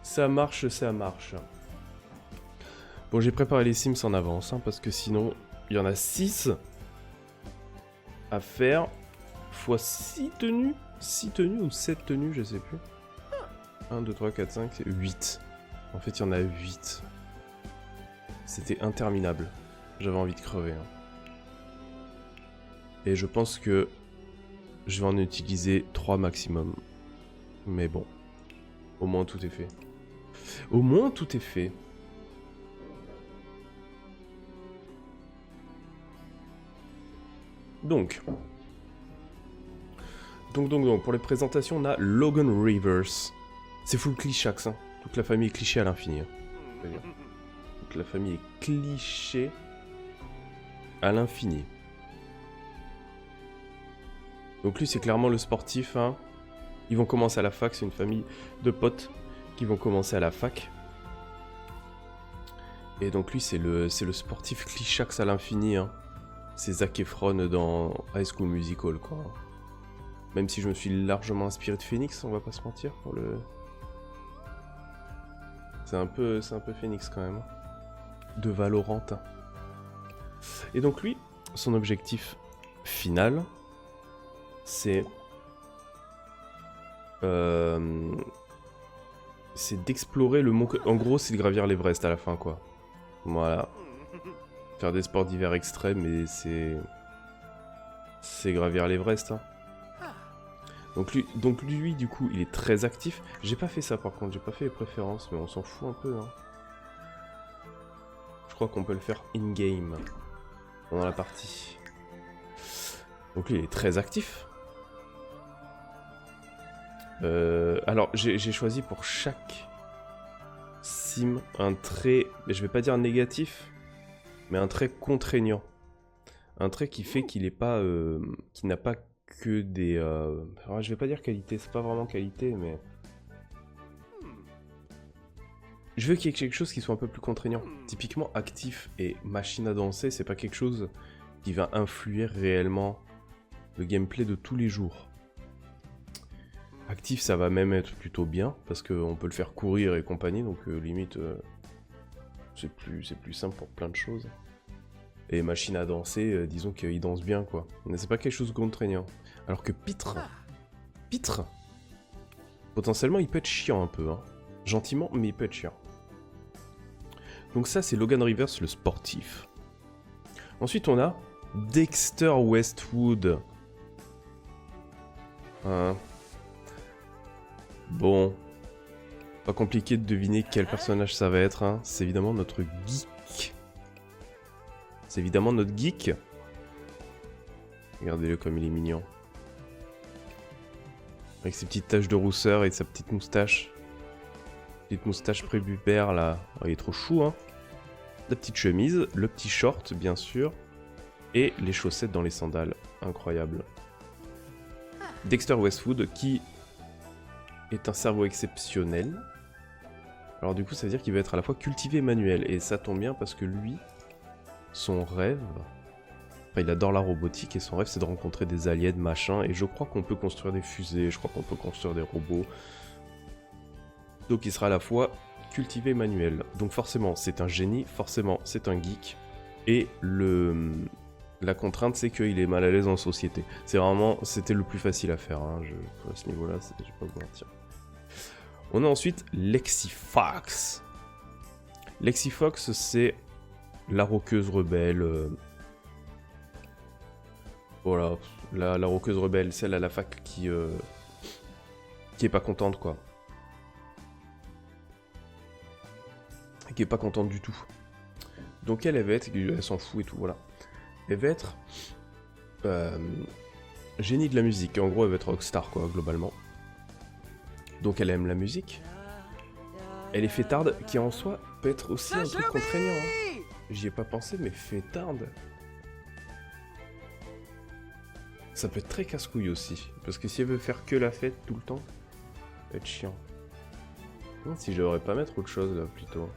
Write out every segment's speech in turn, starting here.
Ça marche, ça marche. Bon, j'ai préparé les Sims en avance, hein, parce que sinon, il y en a 6 à faire, fois 6 tenues. 6 tenues ou 7 tenues, je sais plus. 1, 2, 3, 4, 5, 8. En fait, il y en a 8. C'était interminable. J'avais envie de crever. Hein. Et je pense que je vais en utiliser 3 maximum. Mais bon, au moins tout est fait. Au moins tout est fait. Donc, pour les présentations, on a Logan Rivers. C'est full clichax, hein. Toute la famille est cliché à l'infini. Hein. Toute la famille est cliché à l'infini. Donc lui, c'est clairement le sportif. Hein. Ils vont commencer à la fac, c'est une famille de potes qui vont commencer à la fac. Et donc lui, c'est le sportif clichax à l'infini. Hein. C'est Zac Efron dans High School Musical, quoi. Même si je me suis largement inspiré de Phoenix, on va pas se mentir pour le... C'est un peu Phoenix quand même. De Valorant. Et donc lui, son objectif final, c'est d'explorer le mont... En gros, c'est de gravir l'Everest à la fin, quoi. Voilà. Faire des sports d'hiver extrêmes, mais c'est gravir l'Everest. Hein. Donc lui, du coup, il est très actif. J'ai pas fait ça, par contre. J'ai pas fait les préférences, mais on s'en fout un peu. Hein. Je crois qu'on peut le faire in-game. Pendant la partie. Donc lui, il est très actif. Alors, j'ai choisi pour chaque sim un trait... Je vais pas dire négatif, mais un trait contraignant. Un trait qui fait qu'il est pas... qui n'a pas que des... Alors, je vais pas dire qualité, c'est pas vraiment qualité, mais... Je veux qu'il y ait quelque chose qui soit un peu plus contraignant. Typiquement, actif et machine à danser, c'est pas quelque chose qui va influer réellement le gameplay de tous les jours. Actif, ça va même être plutôt bien, parce qu'on peut le faire courir et compagnie, donc limite, c'est plus simple pour plein de choses. Et machine à danser, disons qu'il danse bien, quoi. Mais c'est pas quelque chose de contraignant. Alors que Pitre, potentiellement, il peut être chiant un peu, hein. Gentiment, mais il peut être chiant. Donc ça, c'est Logan Rivers, le sportif. Ensuite, on a Dexter Westwood. Bon, pas compliqué de deviner quel personnage ça va être. Hein. C'est évidemment notre geek. C'est évidemment notre geek. Regardez-le comme il est mignon. Avec ses petites taches de rousseur et sa petite moustache. Petite moustache prépubère là. Oh, il est trop chou, hein. La petite chemise, le petit short, bien sûr. Et les chaussettes dans les sandales. Incroyable. Dexter Westwood qui est un cerveau exceptionnel. Alors du coup, ça veut dire qu'il va être à la fois cultivé et manuel. Et ça tombe bien parce que lui, son rêve... Enfin, il adore la robotique et son rêve, c'est de rencontrer des aliens, machin. Et je crois qu'on peut construire des fusées, je crois qu'on peut construire des robots. Donc il sera à la fois cultivé et manuel. Donc forcément, c'est un génie, forcément, c'est un geek. Et la contrainte, c'est qu'il est mal à l'aise en société. C'est vraiment... C'était le plus facile à faire, hein. À ce niveau-là, je vais pas vous mentir. On a ensuite Lexi Fox. Lexi Fox, c'est la roqueuse rebelle. Voilà, la roqueuse rebelle, celle à la fac qui est pas contente, quoi. Qui est pas contente du tout. Donc elle va être, elle s'en fout et tout, voilà. Elle va être génie de la musique. En gros, elle va être rockstar, quoi, globalement. Donc elle aime la musique. Elle est fêtarde, qui en soi peut être aussi un truc contraignant. Hein. J'y ai pas pensé, mais fêtarde. Ça peut être très casse-couille aussi. Parce que si elle veut faire que la fête tout le temps, ça va être chiant. Si je devrais pas mettre autre chose là, plutôt.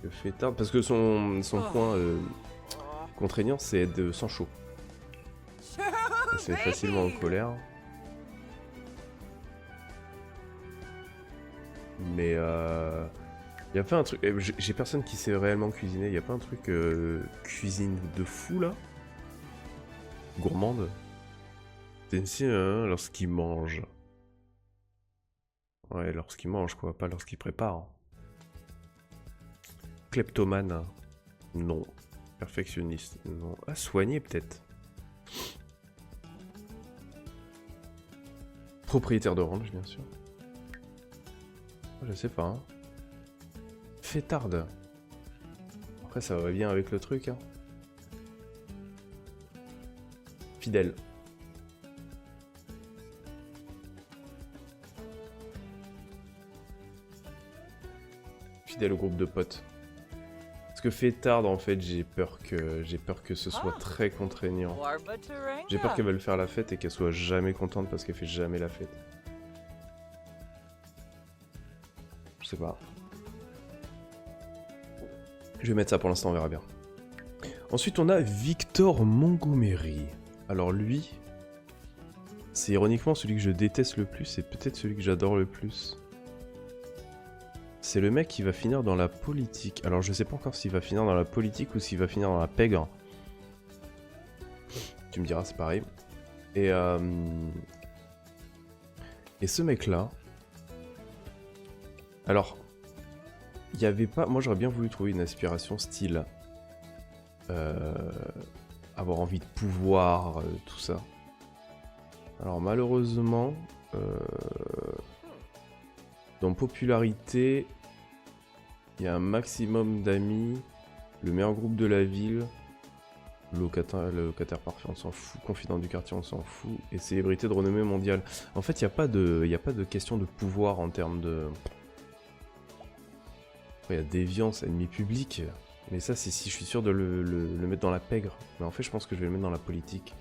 Le fêtard, parce que son point contraignant, c'est de sang chaud. Elle se met facilement en colère. Mais y a pas un truc... J'ai personne qui sait réellement cuisiner. Y a pas un truc cuisine de fou là? Gourmande? C'est lorsqu'il mange. Ouais, lorsqu'il mange quoi, pas lorsqu'il prépare. Kleptomane? Non. Perfectionniste? Non. Ah, soigner peut-être. Propriétaire d'Orange, bien sûr. Je sais pas. Hein. Fêtarde. Après, ça va bien avec le truc. Hein. Fidèle. Fidèle au groupe de potes. Parce que fêtarde, en fait, j'ai peur que ce soit très contraignant. J'ai peur qu'elle veuille faire la fête et qu'elle soit jamais contente parce qu'elle fait jamais la fête. Je sais pas. Je vais mettre ça pour l'instant, on verra bien. Ensuite, on a Victor Montgomery. Alors lui, c'est ironiquement celui que je déteste le plus et peut-être celui que j'adore le plus. C'est le mec qui va finir dans la politique. Alors je sais pas encore s'il va finir dans la politique ou s'il va finir dans la pègre. Tu me diras, c'est pareil. Et ce mec-là... Alors, il y avait pas... Moi j'aurais bien voulu trouver une aspiration style... avoir envie de pouvoir, tout ça. Alors malheureusement... dans popularité, il y a un maximum d'amis, le meilleur groupe de la ville, le locataire parfait, on s'en fout, confident du quartier, on s'en fout, et célébrité de renommée mondiale. En fait, il n'y a pas de question de pouvoir en termes de... Après, il y a déviance, ennemi public, mais ça, c'est si je suis sûr de le mettre dans la pègre. Mais en fait, je pense que je vais le mettre dans la politique.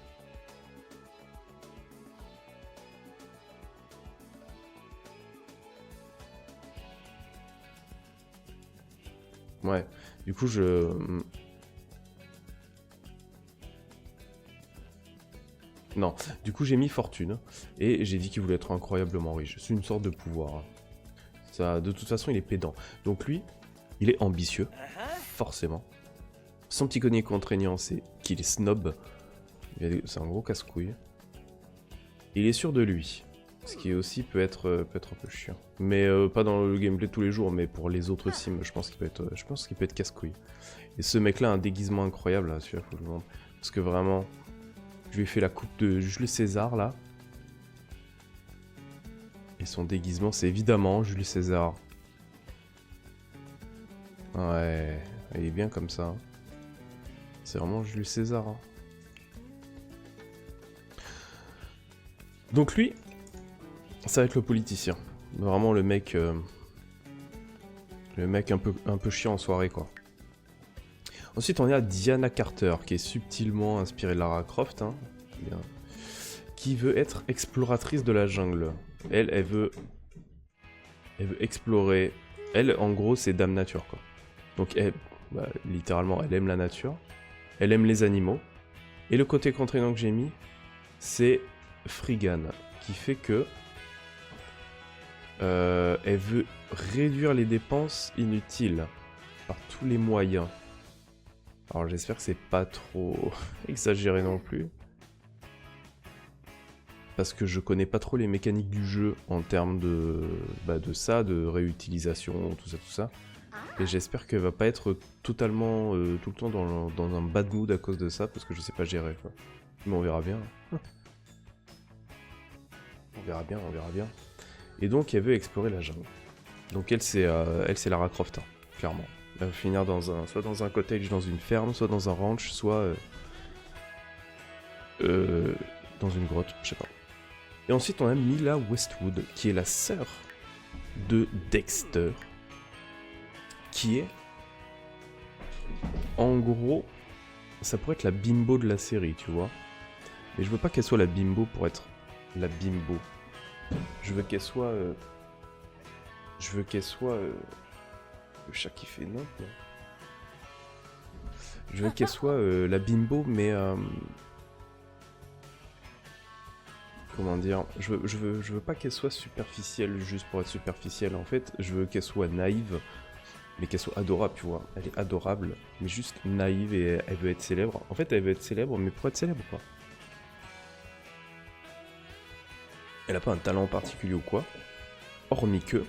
Ouais, du coup Non, du coup j'ai mis fortune, et j'ai dit qu'il voulait être incroyablement riche. C'est une sorte de pouvoir. Ça, de toute façon, il est pédant. Donc lui, il est ambitieux, forcément. Son petit cogné contraignant, c'est qu'il est snob. C'est un gros casse-couille. Il est sûr de lui. Ce qui aussi peut être un peu chiant. Mais pas dans le gameplay de tous les jours, mais pour les autres sims, je pense qu'il peut être casse-couille. Et ce mec-là a un déguisement incroyable, là, celui-là, faut que je le montre. Parce que vraiment, je lui ai fait la coupe de Jules César, là. Et son déguisement, c'est évidemment Jules César. Ouais, il est bien comme ça. C'est vraiment Jules César. Hein. Donc lui... Ça va être le politicien. Vraiment le mec un peu chiant en soirée, quoi. Ensuite, on est à Diana Carter, qui est subtilement inspirée de Lara Croft, hein, bien, qui veut être exploratrice de la jungle. Elle veut explorer. Elle, en gros, c'est Dame Nature, quoi. Donc, littéralement, elle aime la nature. Elle aime les animaux. Et le côté contraignant que j'ai mis, c'est Friggan, qui fait que elle veut réduire les dépenses inutiles par tous les moyens. Alors j'espère que c'est pas trop exagéré non plus. Parce que je connais pas trop les mécaniques du jeu en termes de de réutilisation, tout ça. Et j'espère qu'elle va pas être totalement tout le temps dans un bad mood à cause de ça, parce que je sais pas gérer, quoi. Mais on verra bien. On verra bien. Et donc elle veut explorer la jungle. Donc elle c'est Lara Croft, hein, clairement. Elle va finir soit dans un cottage, dans une ferme, soit dans un ranch, soit dans une grotte, je sais pas. Et ensuite on a Mila Westwood, qui est la sœur de Dexter, qui est, en gros, ça pourrait être la bimbo de la série, tu vois. Mais je veux pas qu'elle soit la bimbo pour être la bimbo. Je veux qu'elle soit... Le chat qui fait non, quoi. Je veux qu'elle soit la bimbo, mais... comment dire, je veux pas qu'elle soit superficielle juste pour être superficielle. En fait, je veux qu'elle soit naïve, mais qu'elle soit adorable, tu vois. Elle est adorable, mais juste naïve et elle veut être célèbre. En fait, elle veut être célèbre, mais pour être célèbre, quoi. Elle a pas un talent particulier ou quoi, hormis que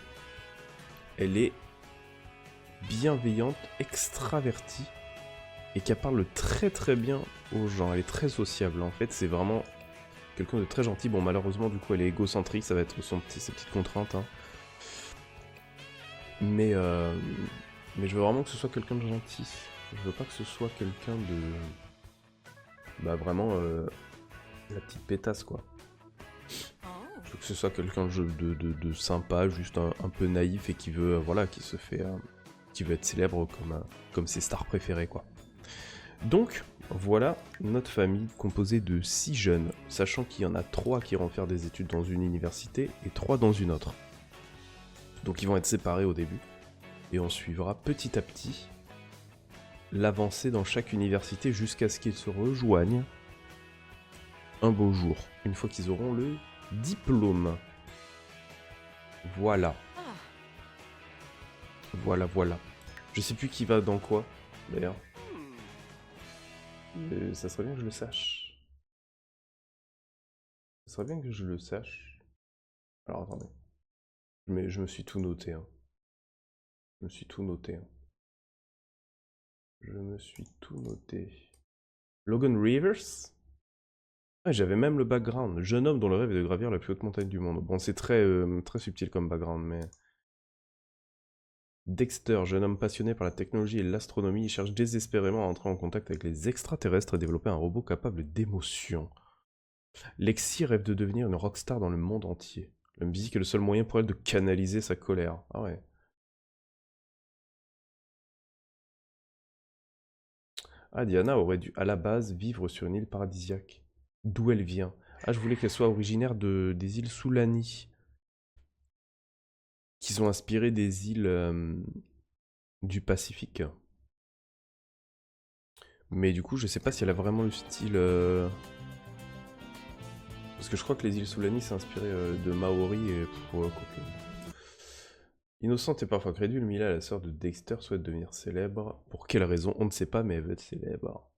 elle est bienveillante, extravertie, et qu'elle parle très très bien aux gens. Elle est très sociable, en fait, c'est vraiment quelqu'un de très gentil. Bon, malheureusement, du coup, elle est égocentrique, ça va être ses petites contraintes, hein. Mais je veux vraiment que ce soit quelqu'un de gentil. Je veux pas que ce soit quelqu'un de... Bah vraiment, la petite pétasse, quoi. Je veux que ce soit quelqu'un de sympa, juste un peu naïf et qui veut, voilà, qui se fait... qui veut être célèbre comme ses stars préférées, quoi. Donc, voilà notre famille composée de 6 jeunes, sachant qu'il y en a 3 qui iront faire des études dans une université et 3 dans une autre. Donc ils vont être séparés au début, et on suivra petit à petit l'avancée dans chaque université jusqu'à ce qu'ils se rejoignent un beau jour, une fois qu'ils auront le diplôme. Voilà. Voilà, voilà. Je sais plus qui va dans quoi, d'ailleurs. Ça serait bien que je le sache. Ça serait bien que je le sache. Alors attendez. Mais je me suis tout noté, hein. Je me suis tout noté, hein. Je me suis tout noté. Logan Rivers? Ouais, j'avais même le background. Jeune homme dont le rêve est de gravir la plus haute montagne du monde. Bon, c'est très, très subtil comme background, mais... Dexter, jeune homme passionné par la technologie et l'astronomie, il cherche désespérément à entrer en contact avec les extraterrestres et développer un robot capable d'émotion. Lexi rêve de devenir une rockstar dans le monde entier. La musique est le seul moyen pour elle de canaliser sa colère. Ah ouais. Ah, Diana aurait dû, à la base, vivre sur une île paradisiaque. D'où elle vient. Ah, je voulais qu'elle soit originaire des îles Soulani. Qui sont inspirées des îles du Pacifique. Mais du coup, je sais pas si elle a vraiment le style... Parce que je crois que les îles Soulani, c'est inspiré de Maori et... Innocente et parfois crédule, Mila, la sœur de Dexter, souhaite devenir célèbre. Pour quelle raison? On ne sait pas, mais elle veut être célèbre.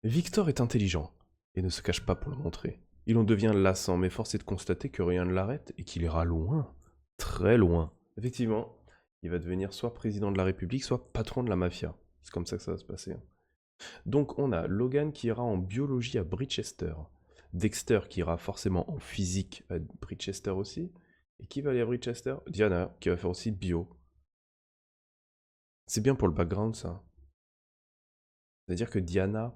Victor est intelligent, et ne se cache pas pour le montrer. Il en devient lassant, mais force est de constater que rien ne l'arrête, et qu'il ira loin. Très loin. Effectivement, il va devenir soit président de la République, soit patron de la mafia. C'est comme ça que ça va se passer. Donc on a Logan qui ira en biologie à Bridgester. Dexter qui ira forcément en physique à Bridgester aussi. Et qui va aller à Bridgester? Diana qui va faire aussi bio. C'est bien pour le background ça. C'est-à-dire que Diana...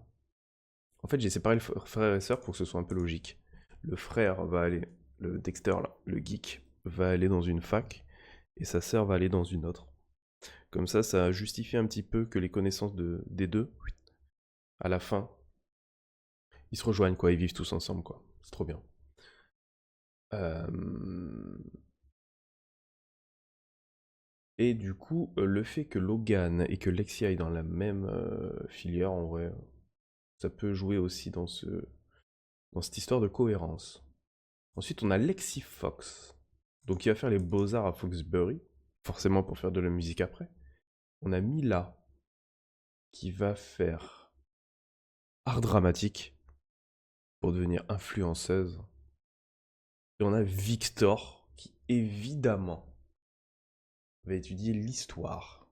En fait j'ai séparé le frère et sœur pour que ce soit un peu logique. Le frère va aller, le Dexter là, le geek, va aller dans une fac. Et sa sœur va aller dans une autre. Comme ça justifie un petit peu que les connaissances des deux, à la fin, ils se rejoignent quoi, ils vivent tous ensemble quoi. C'est trop bien. Et du coup, le fait que Logan et que Lexi aillent dans la même filière, en vrai, ça peut jouer aussi dans cette histoire de cohérence. Ensuite, on a Lexi Fox, donc qui va faire les beaux-arts à Foxbury, forcément pour faire de la musique après. On a Mila, qui va faire art dramatique, pour devenir influenceuse. Et on a Victor, qui évidemment va étudier l'histoire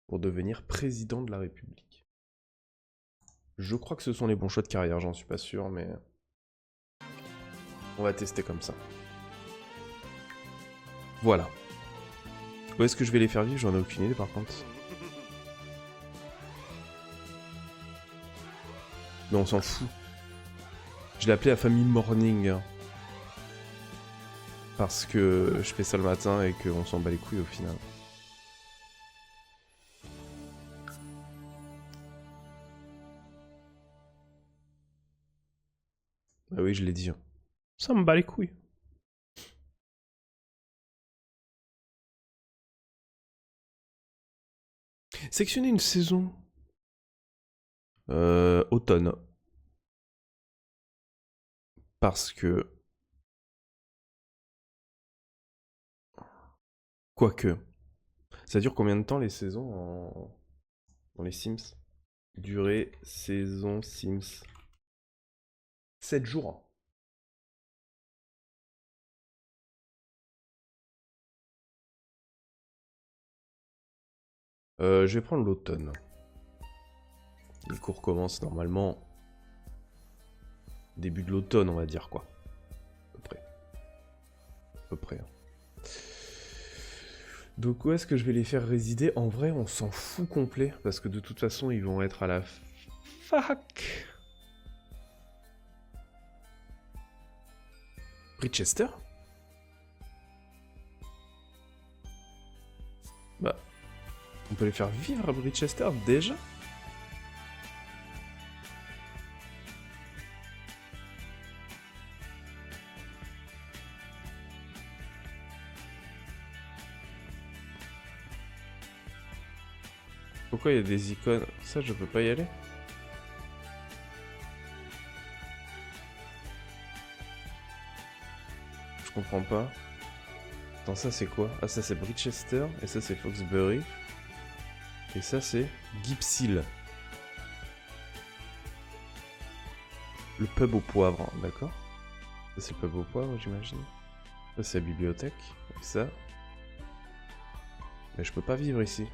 pour devenir président de la République. Je crois que ce sont les bons choix de carrière, j'en suis pas sûr, mais on va tester comme ça. Voilà. Où est-ce que je vais les faire vivre? J'en ai aucune idée par contre. Mais on s'en fout. Je l'ai appelé la famille Morning. Parce que je fais ça le matin et qu'on s'en bat les couilles au final. Ah oui, je l'ai dit. Ça me bat les couilles. Sectionner une saison. Automne. Parce que... Quoique... Ça dure combien de temps les saisons dans les Sims? Durée, saison, Sims... 7 jours. Je vais prendre l'automne. Les cours commencent normalement... Début de l'automne, on va dire, quoi. À peu près. À peu près. Hein. Donc où est-ce que je vais les faire résider? En vrai, on s'en fout complet, parce que de toute façon, ils vont être à la fac. Bridchester? Bah, on peut les faire vivre à Bridchester déjà? Pourquoi il y a des icônes? Ça, je peux pas y aller? Je comprends pas. Attends, ça c'est quoi? Ah, ça c'est Bridchester, et ça c'est Foxbury. Et ça c'est Gipsil. Le pub au poivre, d'accord? Ça c'est le pub au poivre, j'imagine. Ça c'est la bibliothèque. Et ça... Mais je peux pas vivre ici.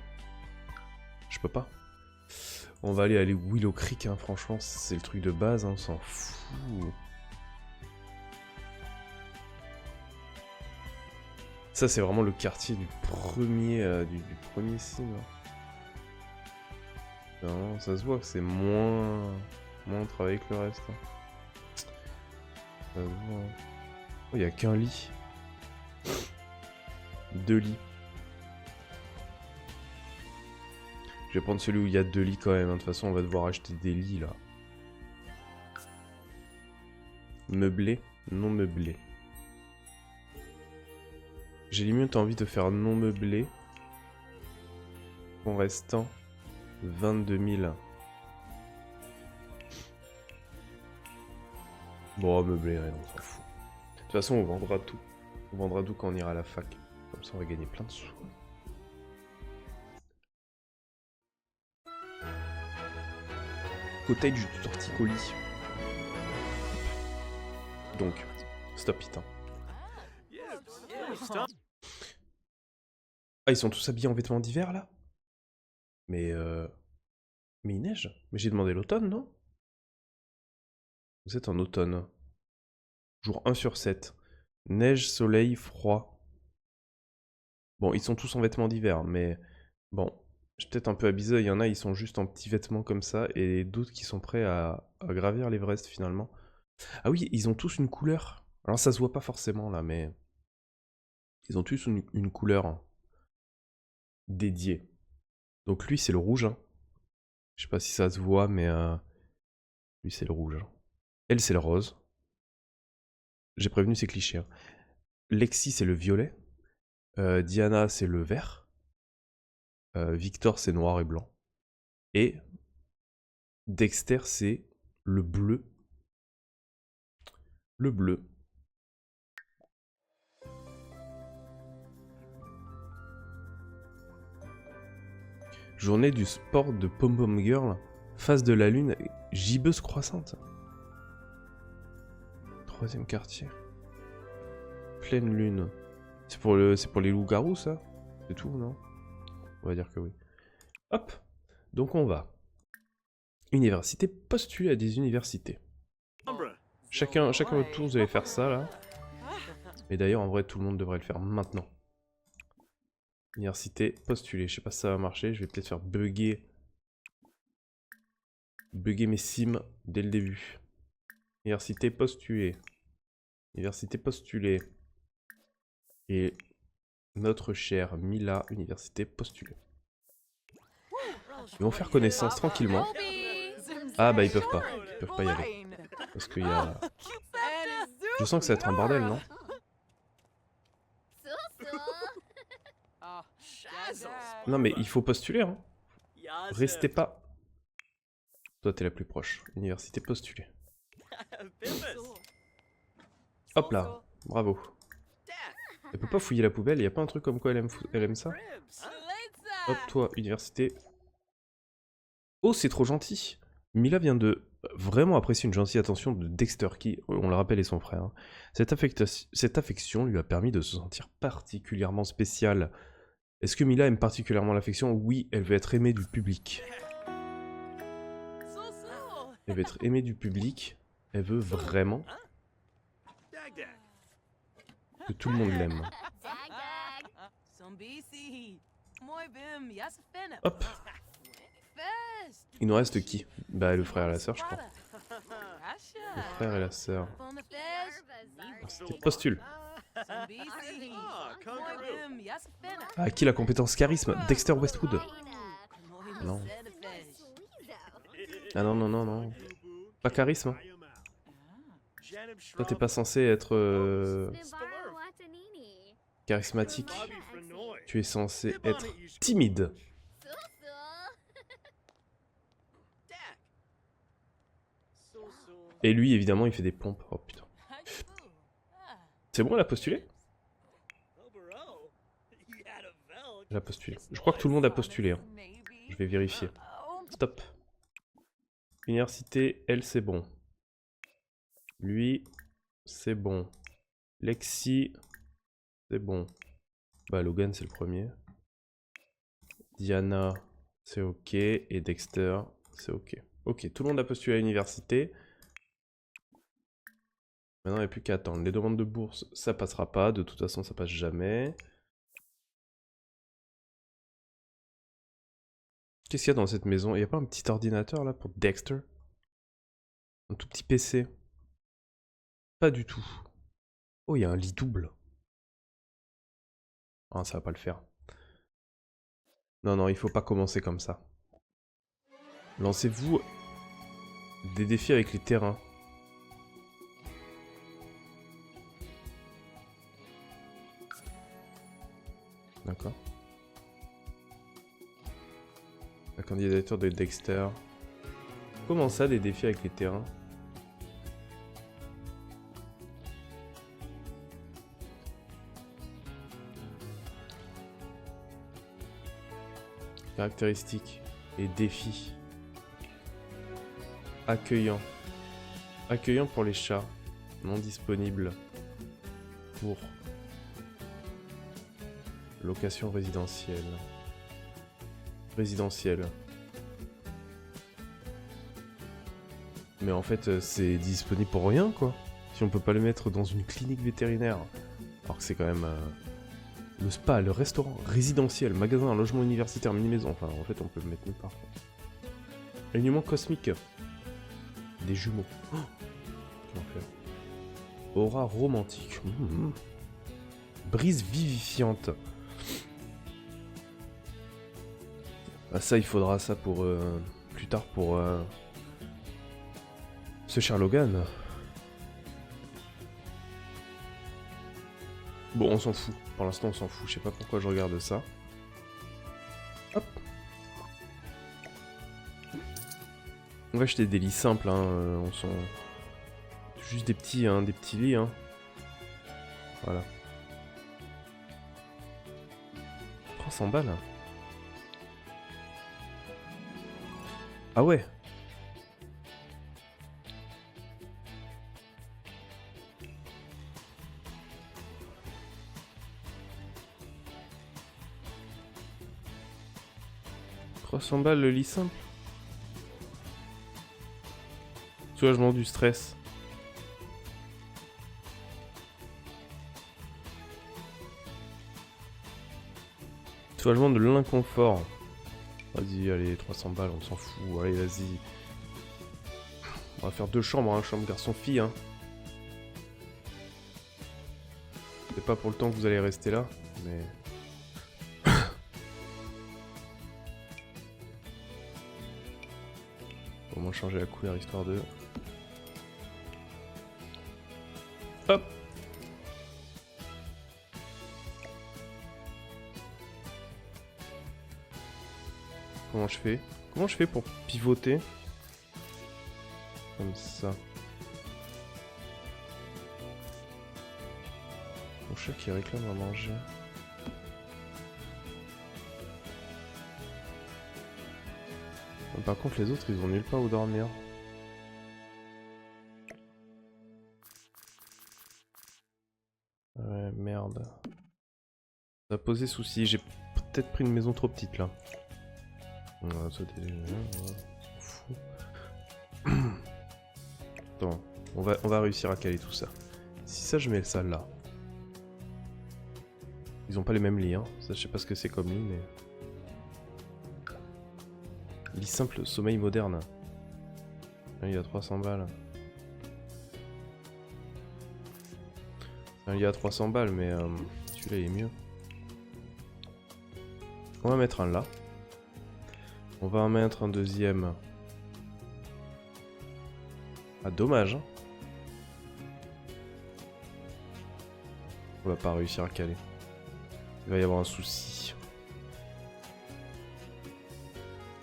Je peux pas. On va aller Willow Creek, hein, franchement, c'est le truc de base, hein, on s'en fout. Ça, c'est vraiment le quartier du premier, du premier sim. Hein. Non, ça se voit que c'est moins travaillé que le reste. Hein. Ça se voit. Hein. Oh, il n'y a qu'un lit. 2 lits. Je vais prendre celui où il y a 2 lits quand même. Hein. De toute façon, on va devoir acheter des lits là. Meublé, non meublé. J'ai limite envie de faire non meublé. En restant 22 000. Bon, meublé, ouais, on s'en fout. De toute façon, on vendra tout. On vendra tout quand on ira à la fac. Comme ça, on va gagner plein de sous. Cottage du torticolis. Donc, stop it. Hein. Ah, ils sont tous habillés en vêtements d'hiver, là? Mais il neige. Mais j'ai demandé l'automne, non? Vous êtes en automne. Jour 1 sur 7. Neige, soleil, froid. Bon, ils sont tous en vêtements d'hiver, mais... Bon, je suis peut-être un peu abusé. Il y en a, ils sont juste en petits vêtements comme ça, et d'autres qui sont prêts à gravir l'Everest, finalement. Ah oui, ils ont tous une couleur. Alors ça se voit pas forcément, là, mais... Ils ont tous une couleur dédiée. Donc lui, c'est le rouge. Hein. Je sais pas si ça se voit, mais... Lui, c'est le rouge. Elle, c'est le rose. J'ai prévenu, c'est cliché. Hein. Lexi, c'est le violet. Diana, c'est le vert. Victor, c'est noir et blanc. Et Dexter, c'est le bleu. Le bleu. Journée du sport de Pom Pom Girl. Face de la lune, gibbeuse croissante. 3e quartier. Pleine lune. C'est pour les loups-garous, ça? C'est tout, non? On va dire que oui. Hop. Donc on va. Université, postuler à des universités. Chacun votre tour, vous allez faire ça, là. Et d'ailleurs, en vrai, tout le monde devrait le faire maintenant. Université, postuler. Je sais pas si ça va marcher. Je vais peut-être faire bugger mes sims dès le début. Université, postuler. Université, postuler. Et notre chère Mila, université, postuler. Ils vont faire connaissance tranquillement. Ah bah ils peuvent pas. Ils peuvent pas y aller. Parce qu'il y a... Je sens que ça va être un bordel, non? Non mais il faut postuler, hein. Restez pas. Toi t'es la plus proche. Université postulée. Hop là, bravo. Elle peut pas fouiller la poubelle, y a pas un truc comme quoi elle aime ça? Hop, toi, université. Oh, c'est trop gentil. Mila vient de vraiment apprécier une gentille attention de Dexter, qui, on le rappelle, est son frère. Hein. Cette affection lui a permis de se sentir particulièrement spéciale. Est-ce que Mila aime particulièrement l'affection? Oui, elle veut être aimée du public. Elle veut être aimée du public. Elle veut vraiment que tout le monde l'aime. Hop. Il nous reste qui? Bah le frère et la sœur, je crois. Le frère et la sœur. C'était postule. Ah, qui la compétence charisme? Dexter Westwood. Non. Ah non, non, non, non. Pas charisme. Toi, t'es pas censé être charismatique. Tu es censé être timide. Et lui, évidemment, il fait des pompes. Oh putain. C'est bon, elle a postulé? Elle a postulé. Je crois que tout le monde a postulé. Hein. Je vais vérifier. Stop. Université, elle, c'est bon. Lui, c'est bon. Lexi, c'est bon. Bah, Logan, c'est le premier. Diana, c'est ok. Et Dexter, c'est ok. Ok, tout le monde a postulé à l'université. Maintenant, il n'y a plus qu'à attendre. Les demandes de bourse, ça passera pas. De toute façon, ça passe jamais. Qu'est-ce qu'il y a dans cette maison? Il n'y a pas un petit ordinateur là pour Dexter? Un tout petit PC? Pas du tout. Oh, il y a un lit double. Ah, ça va pas le faire. Non, non, il faut pas commencer comme ça. Lancez-vous des défis avec les terrains. D'accord. La candidature de Dexter. Comment ça, des défis avec les terrains? Caractéristiques et défis. Accueillant. Accueillant pour les chats. Non disponible pour location résidentielle. Résidentielle. Mais en fait, c'est disponible pour rien, quoi. Si on peut pas le mettre dans une clinique vétérinaire. Alors que c'est quand même... le spa, le restaurant, résidentiel, magasin, logement universitaire, mini-maison. Enfin, en fait, on peut le mettre nulle part. Alignement cosmique. Des jumeaux. Oh, quel enfer. Aura romantique. Brise vivifiante. Ah, ça, il faudra ça pour... plus tard pour... ce cher Logan. Bon, on s'en fout. Pour l'instant, on s'en fout. Je sais pas pourquoi je regarde ça. Hop. On va acheter des lits simples. Hein. On s'en... Juste des petits lits. Hein. Voilà. 300 balles. Ah ouais. « 300 balles le lit simple. Soulagement du stress. Soulagement de l'inconfort. Vas-y, allez, 300 balles, on s'en fout. Allez, vas-y. On va faire 2 chambres, hein, chambre garçon-fille. Hein. C'est pas pour le temps que vous allez rester là, mais... Au moins changer la couleur histoire de... Hop. Comment je fais? Comment je fais pour pivoter? Comme ça. sûr qu'il réclame à manger. Par contre, les autres, ils ont nulle part où dormir. Ouais, merde. Ça a posé souci. J'ai peut-être pris une maison trop petite là. Ouais, ça fou. Attends, on va réussir à caler tout ça. Si ça, je mets ça là. Ils ont pas les mêmes lits, hein. Ça, je sais pas ce que c'est comme lit, mais. Lit simple, sommeil moderne. Il y a 300 balles. Il y a 300 balles, mais celui-là il est mieux. On va mettre un là. On va en mettre un deuxième. Ah, dommage. Hein. On va pas réussir à caler. Il va y avoir un souci.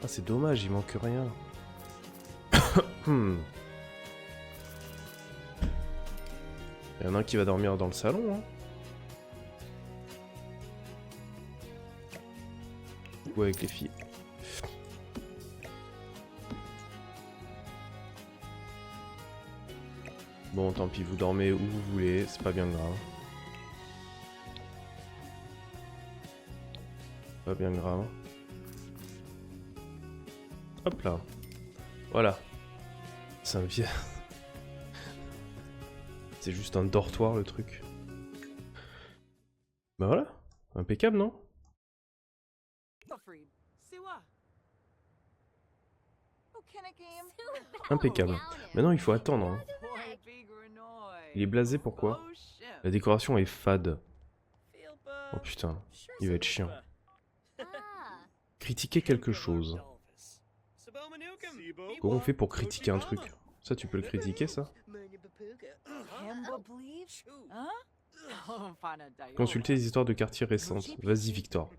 Ah, c'est dommage, il manque rien. Il y en a un qui va dormir dans le salon. Hein. Ou avec les filles. Bon, tant pis, vous dormez où vous voulez, c'est pas bien grave. Pas bien grave. Hop là. Voilà. C'est un vieux... C'est juste un dortoir le truc. Bah voilà. Impeccable, non? Impeccable. Maintenant il faut attendre. Hein. Il est blasé, pourquoi? La décoration est fade. Oh putain, il va être chiant. Critiquer quelque chose. Comment on fait pour critiquer un truc? Ça, tu peux le critiquer, ça? Consulter les histoires de quartier récentes. Vas-y, Victor.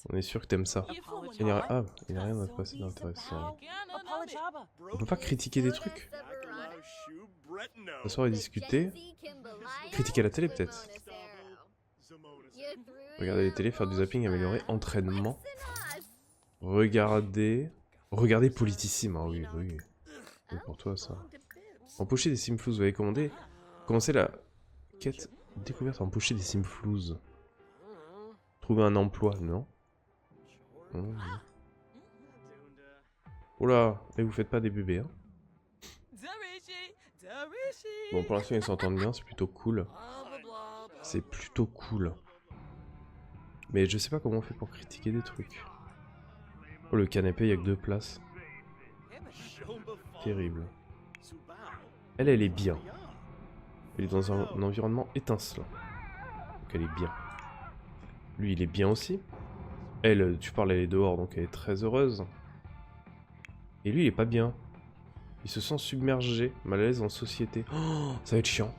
On est sûr que t'aimes ça. Il n'y a rien à passer d'intéressant. On peut pas critiquer des trucs? S'asseoir et discuter. Critiquer la télé, peut-être. Regarder les télés, faire du zapping, améliorer entraînement. Regarder Politissime, ah oui, oui. C'est pour toi, ça. Empocher des simflouz, vous avez commandé. Commencez la quête découverte, empocher des simflouz. Trouver un emploi, non? Oula, et vous faites pas des bébés, hein? Bon, pour l'instant, ils s'entendent bien, c'est plutôt cool. C'est plutôt cool. Mais je sais pas comment on fait pour critiquer des trucs. Oh, le canapé, il y a que 2 places. Terrible. Elle est bien. Elle est dans un environnement étincelant. Donc elle est bien. Lui, il est bien aussi. Elle, tu parles, elle est dehors, donc elle est très heureuse. Et lui, il est pas bien. Il se sent submergé, mal à l'aise en société. Oh, ça va être chiant.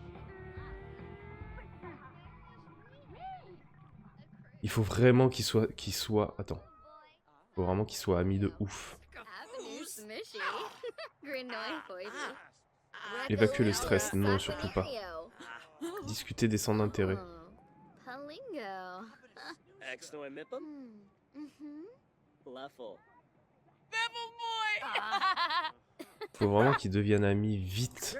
Il faut vraiment qu'il soit... Attends. Il faut vraiment qu'il soit ami de ouf. Évacuer le stress, non, surtout pas. Discuter des centres d'intérêt. Faut vraiment qu'ils deviennent amis vite.